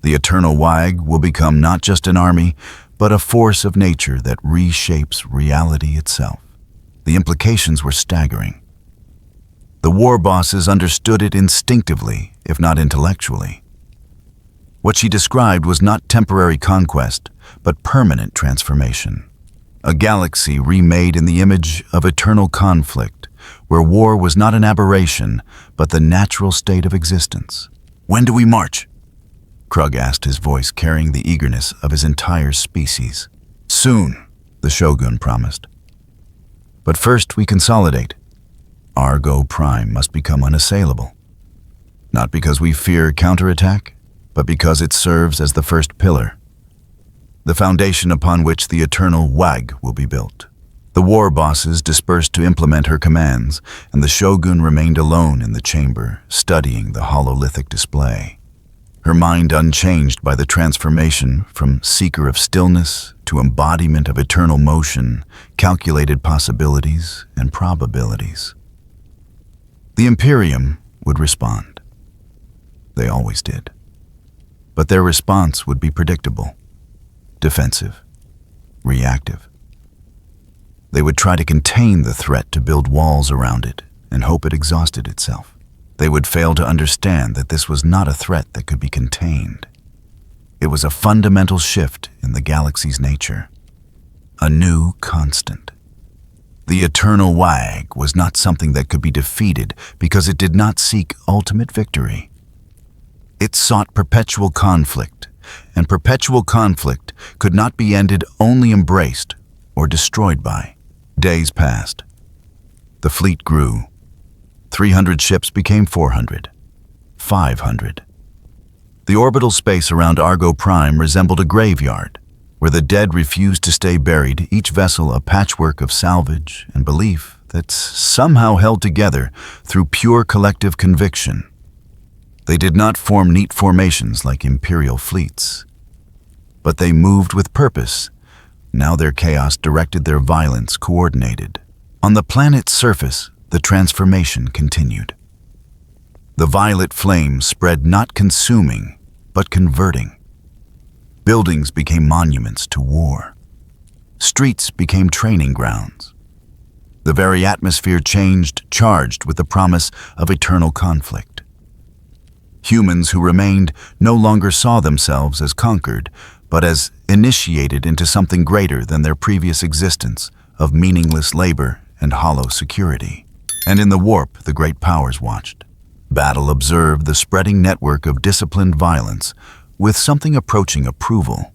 The eternal Wag will become not just an army, but a force of nature that reshapes reality itself. The implications were staggering. The war bosses understood it instinctively, if not intellectually. What she described was not temporary conquest, but permanent transformation. A galaxy remade in the image of eternal conflict, where war was not an aberration, but the natural state of existence. When do we march? Krug asked, his voice carrying the eagerness of his entire species. Soon, the Shogun promised. But first we consolidate. Argo Prime must become unassailable. Not because we fear counterattack, but because it serves as the first pillar. The foundation upon which the eternal Wag will be built. The war bosses dispersed to implement her commands, and the Shogun remained alone in the chamber, studying the hololithic display. Her mind unchanged by the transformation from seeker of stillness to embodiment of eternal motion, calculated possibilities and probabilities. The Imperium would respond. They always did. But their response would be predictable, defensive, reactive. They would try to contain the threat to build walls around it and hope it exhausted itself. They would fail to understand that this was not a threat that could be contained. It was a fundamental shift in the galaxy's nature, a new constant. The eternal Wag was not something that could be defeated because it did not seek ultimate victory. It sought perpetual conflict, and perpetual conflict could not be ended, only embraced or destroyed by. Days passed. The fleet grew. 300 ships became 400, 500. The orbital space around Argo Prime resembled a graveyard, where the dead refused to stay buried, each vessel a patchwork of salvage and belief that's somehow held together through pure collective conviction. They did not form neat formations like Imperial fleets, but they moved with purpose. Now their chaos directed, their violence coordinated. On the planet's surface, the transformation continued. The violet flame spread, not consuming, but converting. Buildings became monuments to war. Streets became training grounds. The very atmosphere changed, charged with the promise of eternal conflict. Humans who remained no longer saw themselves as conquered, but as initiated into something greater than their previous existence of meaningless labor and hollow security. And in the warp, the great powers watched. Battle observed the spreading network of disciplined violence with something approaching approval.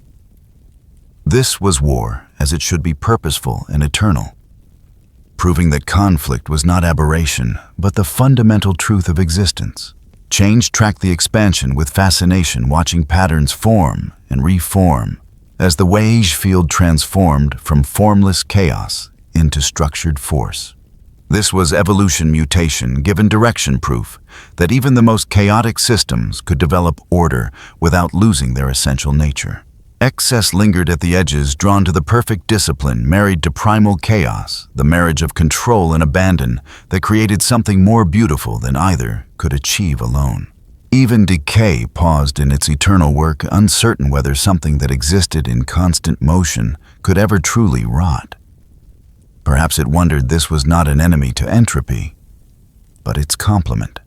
This was war, as it should be purposeful and eternal, proving that conflict was not aberration, but the fundamental truth of existence. Change tracked the expansion with fascination, watching patterns form and reform as the wage field transformed from formless chaos into structured force. This was evolution mutation, given direction proof that even the most chaotic systems could develop order without losing their essential nature. Excess lingered at the edges, drawn to the perfect discipline married to primal chaos, the marriage of control and abandon that created something more beautiful than either could achieve alone. Even decay paused in its eternal work, uncertain whether something that existed in constant motion could ever truly rot. Perhaps it wondered this was not an enemy to entropy, but its complement.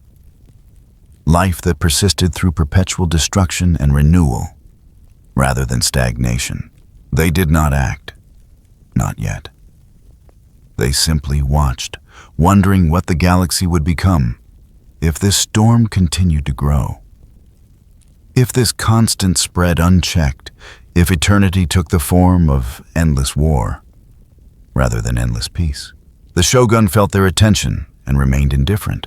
Life that persisted through perpetual destruction and renewal, rather than stagnation. They did not act. Not yet. They simply watched, wondering what the galaxy would become if this storm continued to grow. If this constant spread unchecked, if eternity took the form of endless war, rather than endless peace. The Shogun felt their attention and remained indifferent.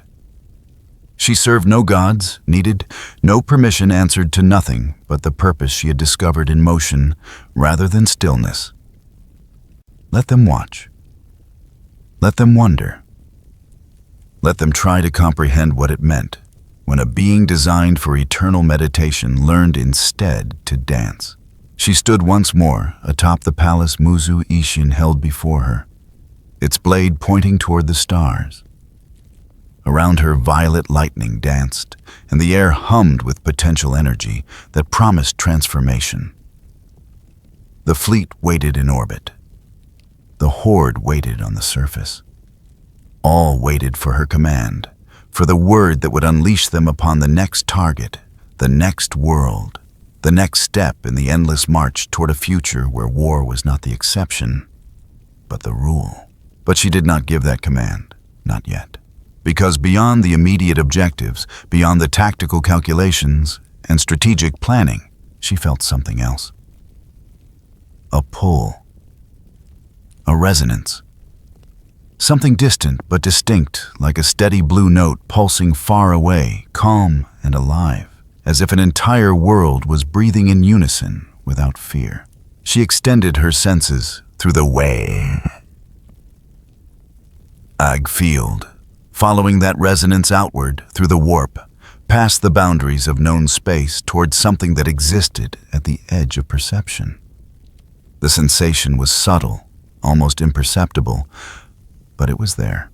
She served no gods, needed no permission, answered to nothing but the purpose she had discovered in motion rather than stillness. Let them watch. Let them wonder. Let them try to comprehend what it meant when a being designed for eternal meditation learned instead to dance. She stood once more atop the palace Muzu Ishin held before her, its blade pointing toward the stars. Around her, violet lightning danced, and the air hummed with potential energy that promised transformation. The fleet waited in orbit. The horde waited on the surface. All waited for her command, for the word that would unleash them upon the next target, the next world, the next step in the endless march toward a future where war was not the exception, but the rule. But she did not give that command, not yet. Because beyond the immediate objectives, beyond the tactical calculations and strategic planning, she felt something else. A pull. A resonance. Something distant but distinct, like a steady blue note pulsing far away, calm and alive, as if an entire world was breathing in unison without fear. She extended her senses through the way. Ag field. Following that resonance outward through the warp, past the boundaries of known space towards something that existed at the edge of perception. The sensation was subtle, almost imperceptible, but it was there.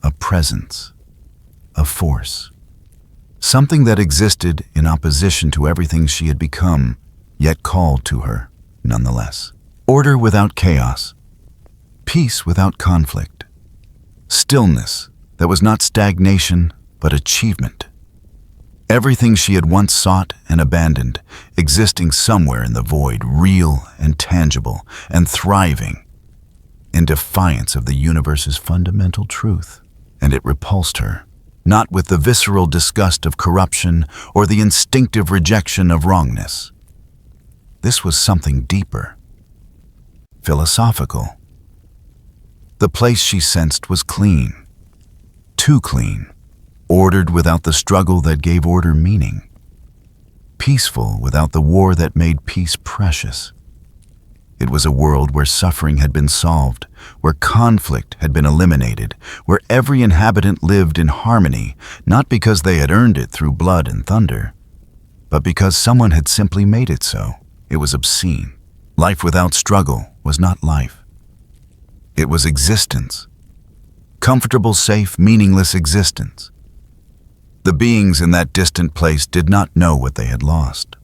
A presence, a force. Something that existed in opposition to everything she had become, yet called to her nonetheless. Order without chaos, peace without conflict, stillness that was not stagnation, but achievement. Everything she had once sought and abandoned, existing somewhere in the void, real and tangible, and thriving, in defiance of the universe's fundamental truth. And it repulsed her, not with the visceral disgust of corruption or the instinctive rejection of wrongness. This was something deeper, philosophical. The place she sensed was clean. Too clean, ordered without the struggle that gave order meaning, peaceful without the war that made peace precious. It was a world where suffering had been solved, where conflict had been eliminated, where every inhabitant lived in harmony, not because they had earned it through blood and thunder, but because someone had simply made it so. It was obscene. Life without struggle was not life. It was existence. Comfortable, safe, meaningless existence. The beings in that distant place did not know what they had lost.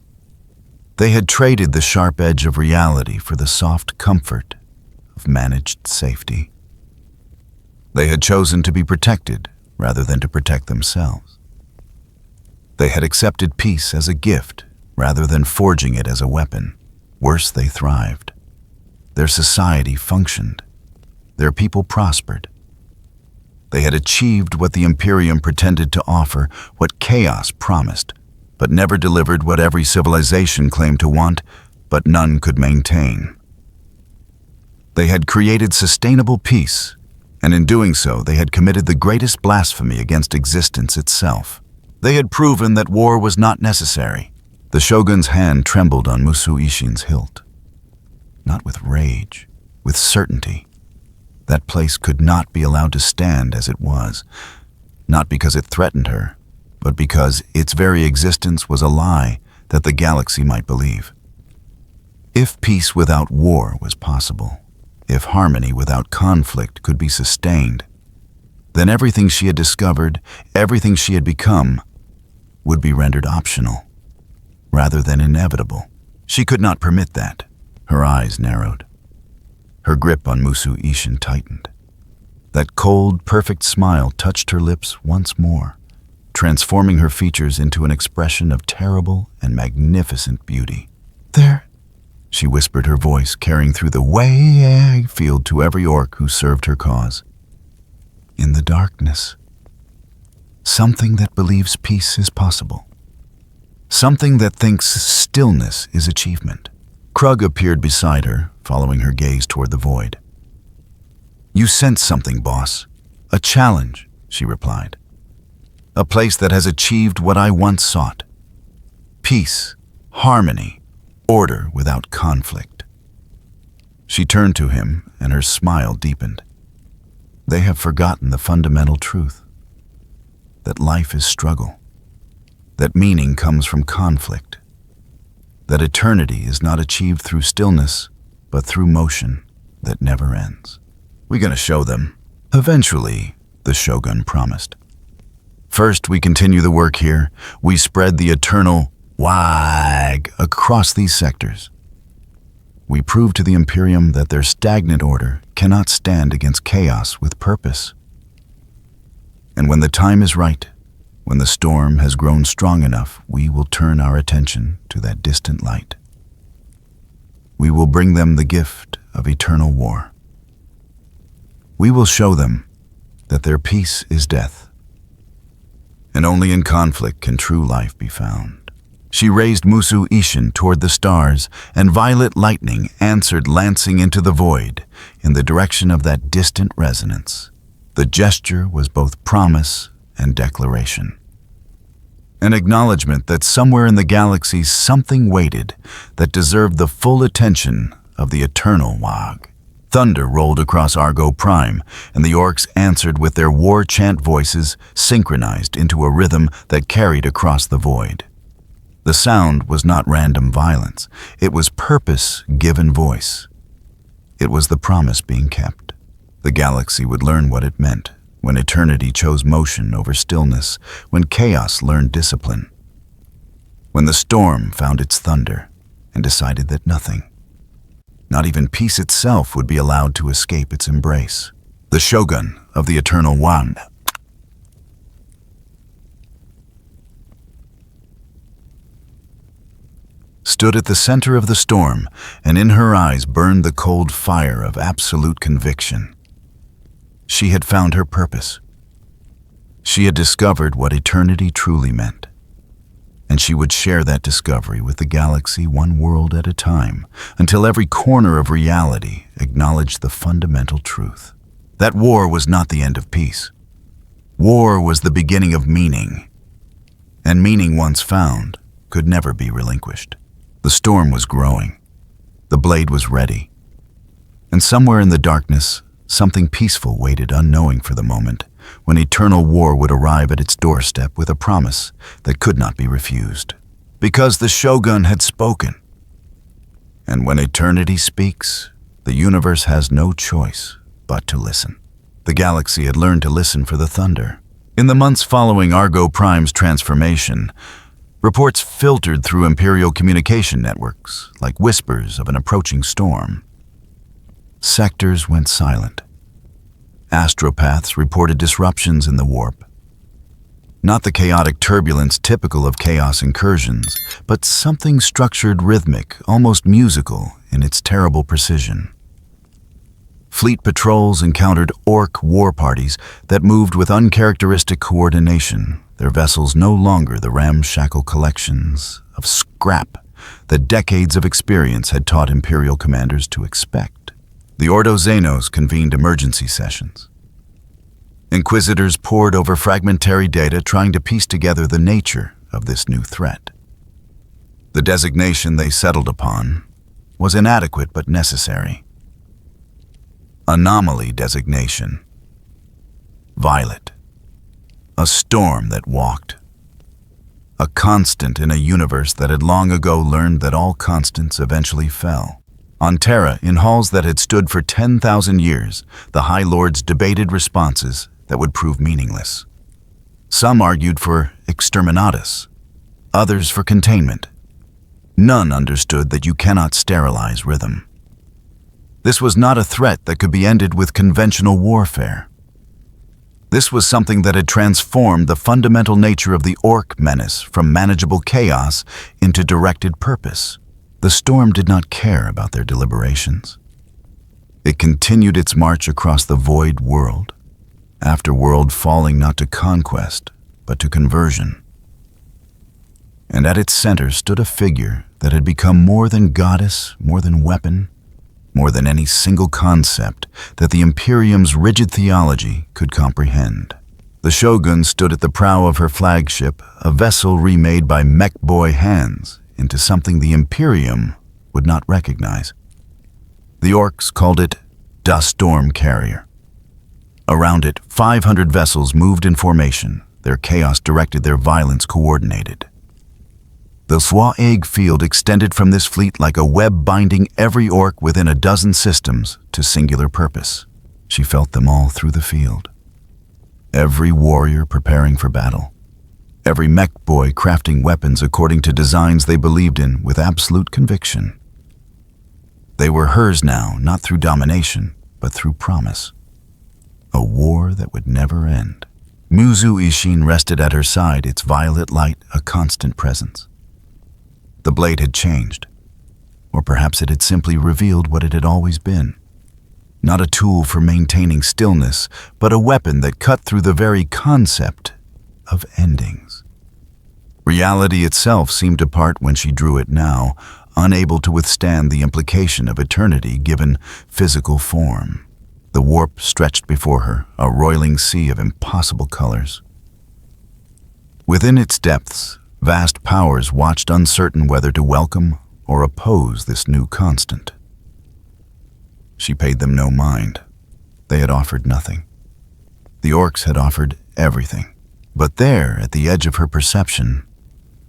They had traded the sharp edge of reality for the soft comfort of managed safety. They had chosen to be protected rather than to protect themselves. They had accepted peace as a gift rather than forging it as a weapon. Worse, they thrived. Their society functioned. Their people prospered. They had achieved what the Imperium pretended to offer, what chaos promised, but never delivered what every civilization claimed to want, but none could maintain. They had created sustainable peace, and in doing so, they had committed the greatest blasphemy against existence itself. They had proven that war was not necessary. The shogun's hand trembled on Musu Ishin's hilt. Not with rage, with certainty. That place could not be allowed to stand as it was, not because it threatened her, but because its very existence was a lie that the galaxy might believe. If peace without war was possible, if harmony without conflict could be sustained, then everything she had discovered, everything she had become, would be rendered optional, rather than inevitable. She could not permit that. Her eyes narrowed. Her grip on Musu Ishin tightened. That cold, perfect smile touched her lips once more, transforming her features into an expression of terrible and magnificent beauty. "There," she whispered, her voice carrying through the way field to every orc who served her cause. "In the darkness, something that believes peace is possible. Something that thinks stillness is achievement." Krug appeared beside her, following her gaze toward the void. "You sense something, boss. A challenge," she replied. "A place that has achieved what I once sought. Peace, harmony, order without conflict." She turned to him, and her smile deepened. "They have forgotten the fundamental truth. That life is struggle. That meaning comes from conflict. That eternity is not achieved through stillness, but through motion that never ends." "We're gonna show them. Eventually," the Shogun promised. "First, we continue the work here. We spread the eternal wag across these sectors. We prove to the Imperium that their stagnant order cannot stand against chaos with purpose. And when the time is right, when the storm has grown strong enough, we will turn our attention to that distant light. We will bring them the gift of eternal war. We will show them that their peace is death, and only in conflict can true life be found." She raised Musu Ishin toward the stars, and violet lightning answered, lancing into the void in the direction of that distant resonance. The gesture was both promise and declaration. An acknowledgement that somewhere in the galaxy something waited that deserved the full attention of the eternal Wag. Thunder rolled across Argo Prime, and the orcs answered with their war chant voices synchronized into a rhythm that carried across the void. The sound was not random violence. It was purpose given voice. It was the promise being kept. The galaxy would learn what it meant when eternity chose motion over stillness, when chaos learned discipline, when the storm found its thunder and decided that nothing, not even peace itself, would be allowed to escape its embrace. The Shogun of the Eternal One stood at the center of the storm, and in her eyes burned the cold fire of absolute conviction. She had found her purpose. She had discovered what eternity truly meant, and she would share that discovery with the galaxy one world at a time, until every corner of reality acknowledged the fundamental truth. That war was not the end of peace. War was the beginning of meaning, and meaning once found could never be relinquished. The storm was growing. The blade was ready. And somewhere in the darkness, something peaceful waited, unknowing for the moment, when eternal war would arrive at its doorstep with a promise that could not be refused. Because the Shogun had spoken. And when eternity speaks, the universe has no choice but to listen. The galaxy had learned to listen for the thunder. In the months following Argo Prime's transformation, Reports filtered through Imperial communication networks, like whispers of an approaching storm. Sectors went silent. Astropaths reported disruptions in the warp. Not the chaotic turbulence typical of chaos incursions, but something structured, rhythmic, almost musical in its terrible precision. Fleet patrols encountered orc war parties that moved with uncharacteristic coordination, their vessels no longer the ramshackle collections of scrap that decades of experience had taught Imperial commanders to expect. The Ordo Xenos convened emergency sessions. Inquisitors pored over fragmentary data trying to piece together the nature of this new threat. The designation they settled upon was inadequate but necessary. Anomaly designation. Violet. A storm that walked. A constant in a universe that had long ago learned that all constants eventually fell. On Terra, in halls that had stood for 10,000 years, the High Lords debated responses that would prove meaningless. Some argued for exterminatus, others for containment. None understood that you cannot sterilize rhythm. This was not a threat that could be ended with conventional warfare. This was something that had transformed the fundamental nature of the orc menace from manageable chaos into directed purpose. The storm did not care about their deliberations. It continued its march across the void world, afterworld falling not to conquest, but to conversion. And at its center stood a figure that had become more than goddess, more than weapon, more than any single concept that the Imperium's rigid theology could comprehend. The Shogun stood at the prow of her flagship, a vessel remade by mech boy hands into something the Imperium would not recognize. The orcs called it Da Storm Carrier. Around it, 500 vessels moved in formation, their chaos directed, their violence coordinated. The Swa Egg field extended from this fleet like a web binding every orc within a dozen systems to singular purpose. She felt them all through the field. Every warrior preparing for battle. Every mech boy crafting weapons according to designs they believed in with absolute conviction. They were hers now, not through domination, but through promise. A war that would never end. Muzu Ishin rested at her side, its violet light a constant presence. The blade had changed, or perhaps it had simply revealed what it had always been. Not a tool for maintaining stillness, but a weapon that cut through the very concept of endings. Reality itself seemed to part when she drew it now, unable to withstand the implication of eternity given physical form. The warp stretched before her, a roiling sea of impossible colors. Within its depths, vast powers watched, uncertain whether to welcome or oppose this new constant. She paid them no mind. They had offered nothing. The orcs had offered everything. But there, at the edge of her perception,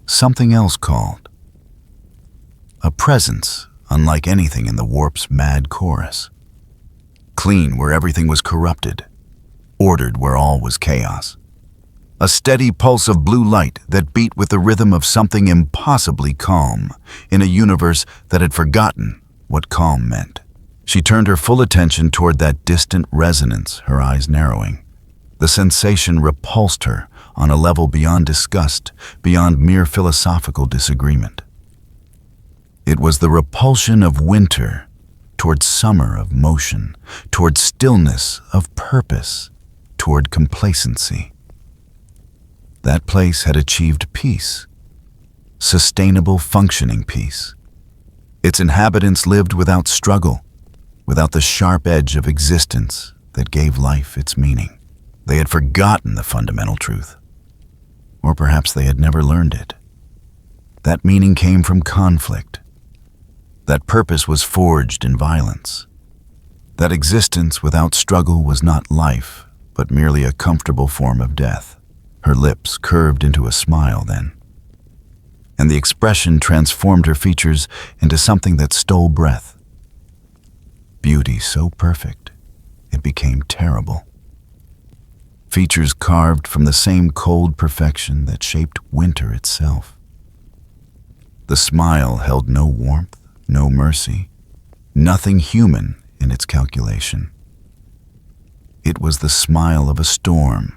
something else called. A presence unlike anything in the warp's mad chorus. Clean where everything was corrupted. Ordered where all was chaos. A steady pulse of blue light that beat with the rhythm of something impossibly calm in a universe that had forgotten what calm meant. She turned her full attention toward that distant resonance, her eyes narrowing. The sensation repulsed her on a level beyond disgust, beyond mere philosophical disagreement. It was the repulsion of winter toward summer of motion, toward stillness of purpose, toward complacency. That place had achieved peace, sustainable, functioning peace. Its inhabitants lived without struggle, without the sharp edge of existence that gave life its meaning. They had forgotten the fundamental truth, or perhaps they had never learned it. That meaning came from conflict. That purpose was forged in violence. That existence without struggle was not life, but merely a comfortable form of death. Her lips curved into a smile then, and the expression transformed her features into something that stole breath. Beauty so perfect, it became terrible. Features carved from the same cold perfection that shaped winter itself. The smile held no warmth, no mercy, nothing human in its calculation. It was the smile of a storm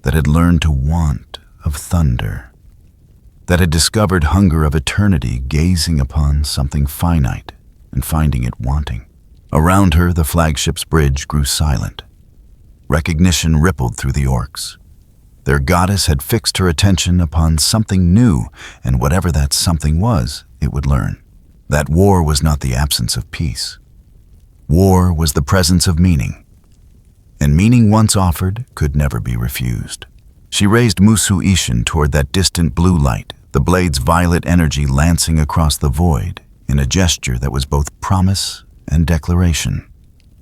that had learned to want of thunder, that had discovered hunger of eternity, gazing upon something finite and finding it wanting. Around her, the flagship's bridge grew silent. Recognition rippled through the orcs. Their goddess had fixed her attention upon something new, and whatever that something was, it would learn. That war was not the absence of peace. War was the presence of meaning, and meaning once offered could never be refused. She raised Musu Ishin toward that distant blue light, the blade's violet energy lancing across the void in a gesture that was both promise and declaration.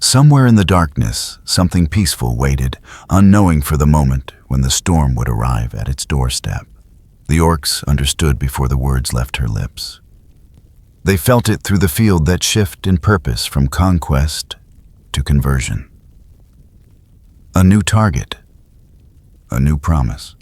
Somewhere in the darkness, something peaceful waited, unknowing for the moment when the storm would arrive at its doorstep. The orcs understood before the words left her lips. They felt it through the field that shift in purpose from conquest to conversion. A new target, a new promise,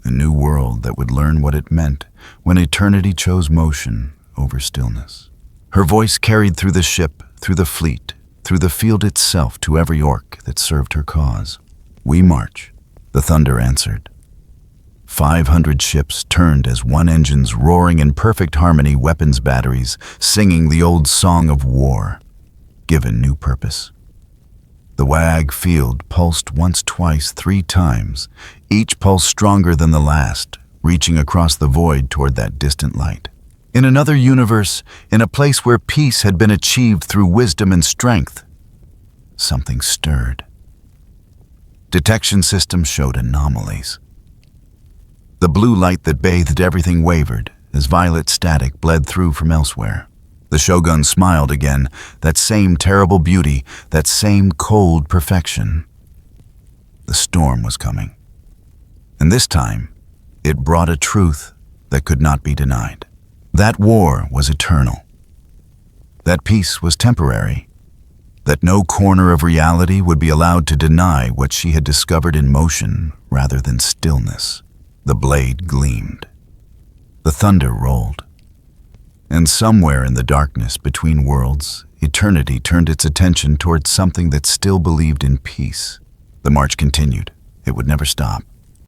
a new world that would learn what it meant when eternity chose motion over stillness. Her voice carried through the ship, through the fleet, through the field itself to every orc that served her cause. "We march," the thunder answered. 500 ships turned as one engine's roaring in perfect harmony, weapons batteries singing the old song of war, given new purpose. The WAG field pulsed once, twice, 3 times, each pulse stronger than the last, reaching across the void toward that distant light. In another universe, in a place where peace had been achieved through wisdom and strength, something stirred. Detection systems showed anomalies. The blue light that bathed everything wavered as violet static bled through from elsewhere. The Shogun smiled again, that same terrible beauty, that same cold perfection. The storm was coming. And this time, it brought a truth that could not be denied. That war was eternal. That peace was temporary. That no corner of reality would be allowed to deny what she had discovered in motion rather than stillness. The blade gleamed. The thunder rolled. And somewhere in the darkness between worlds, eternity turned its attention towards something that still believed in peace. The march continued. It would never stop.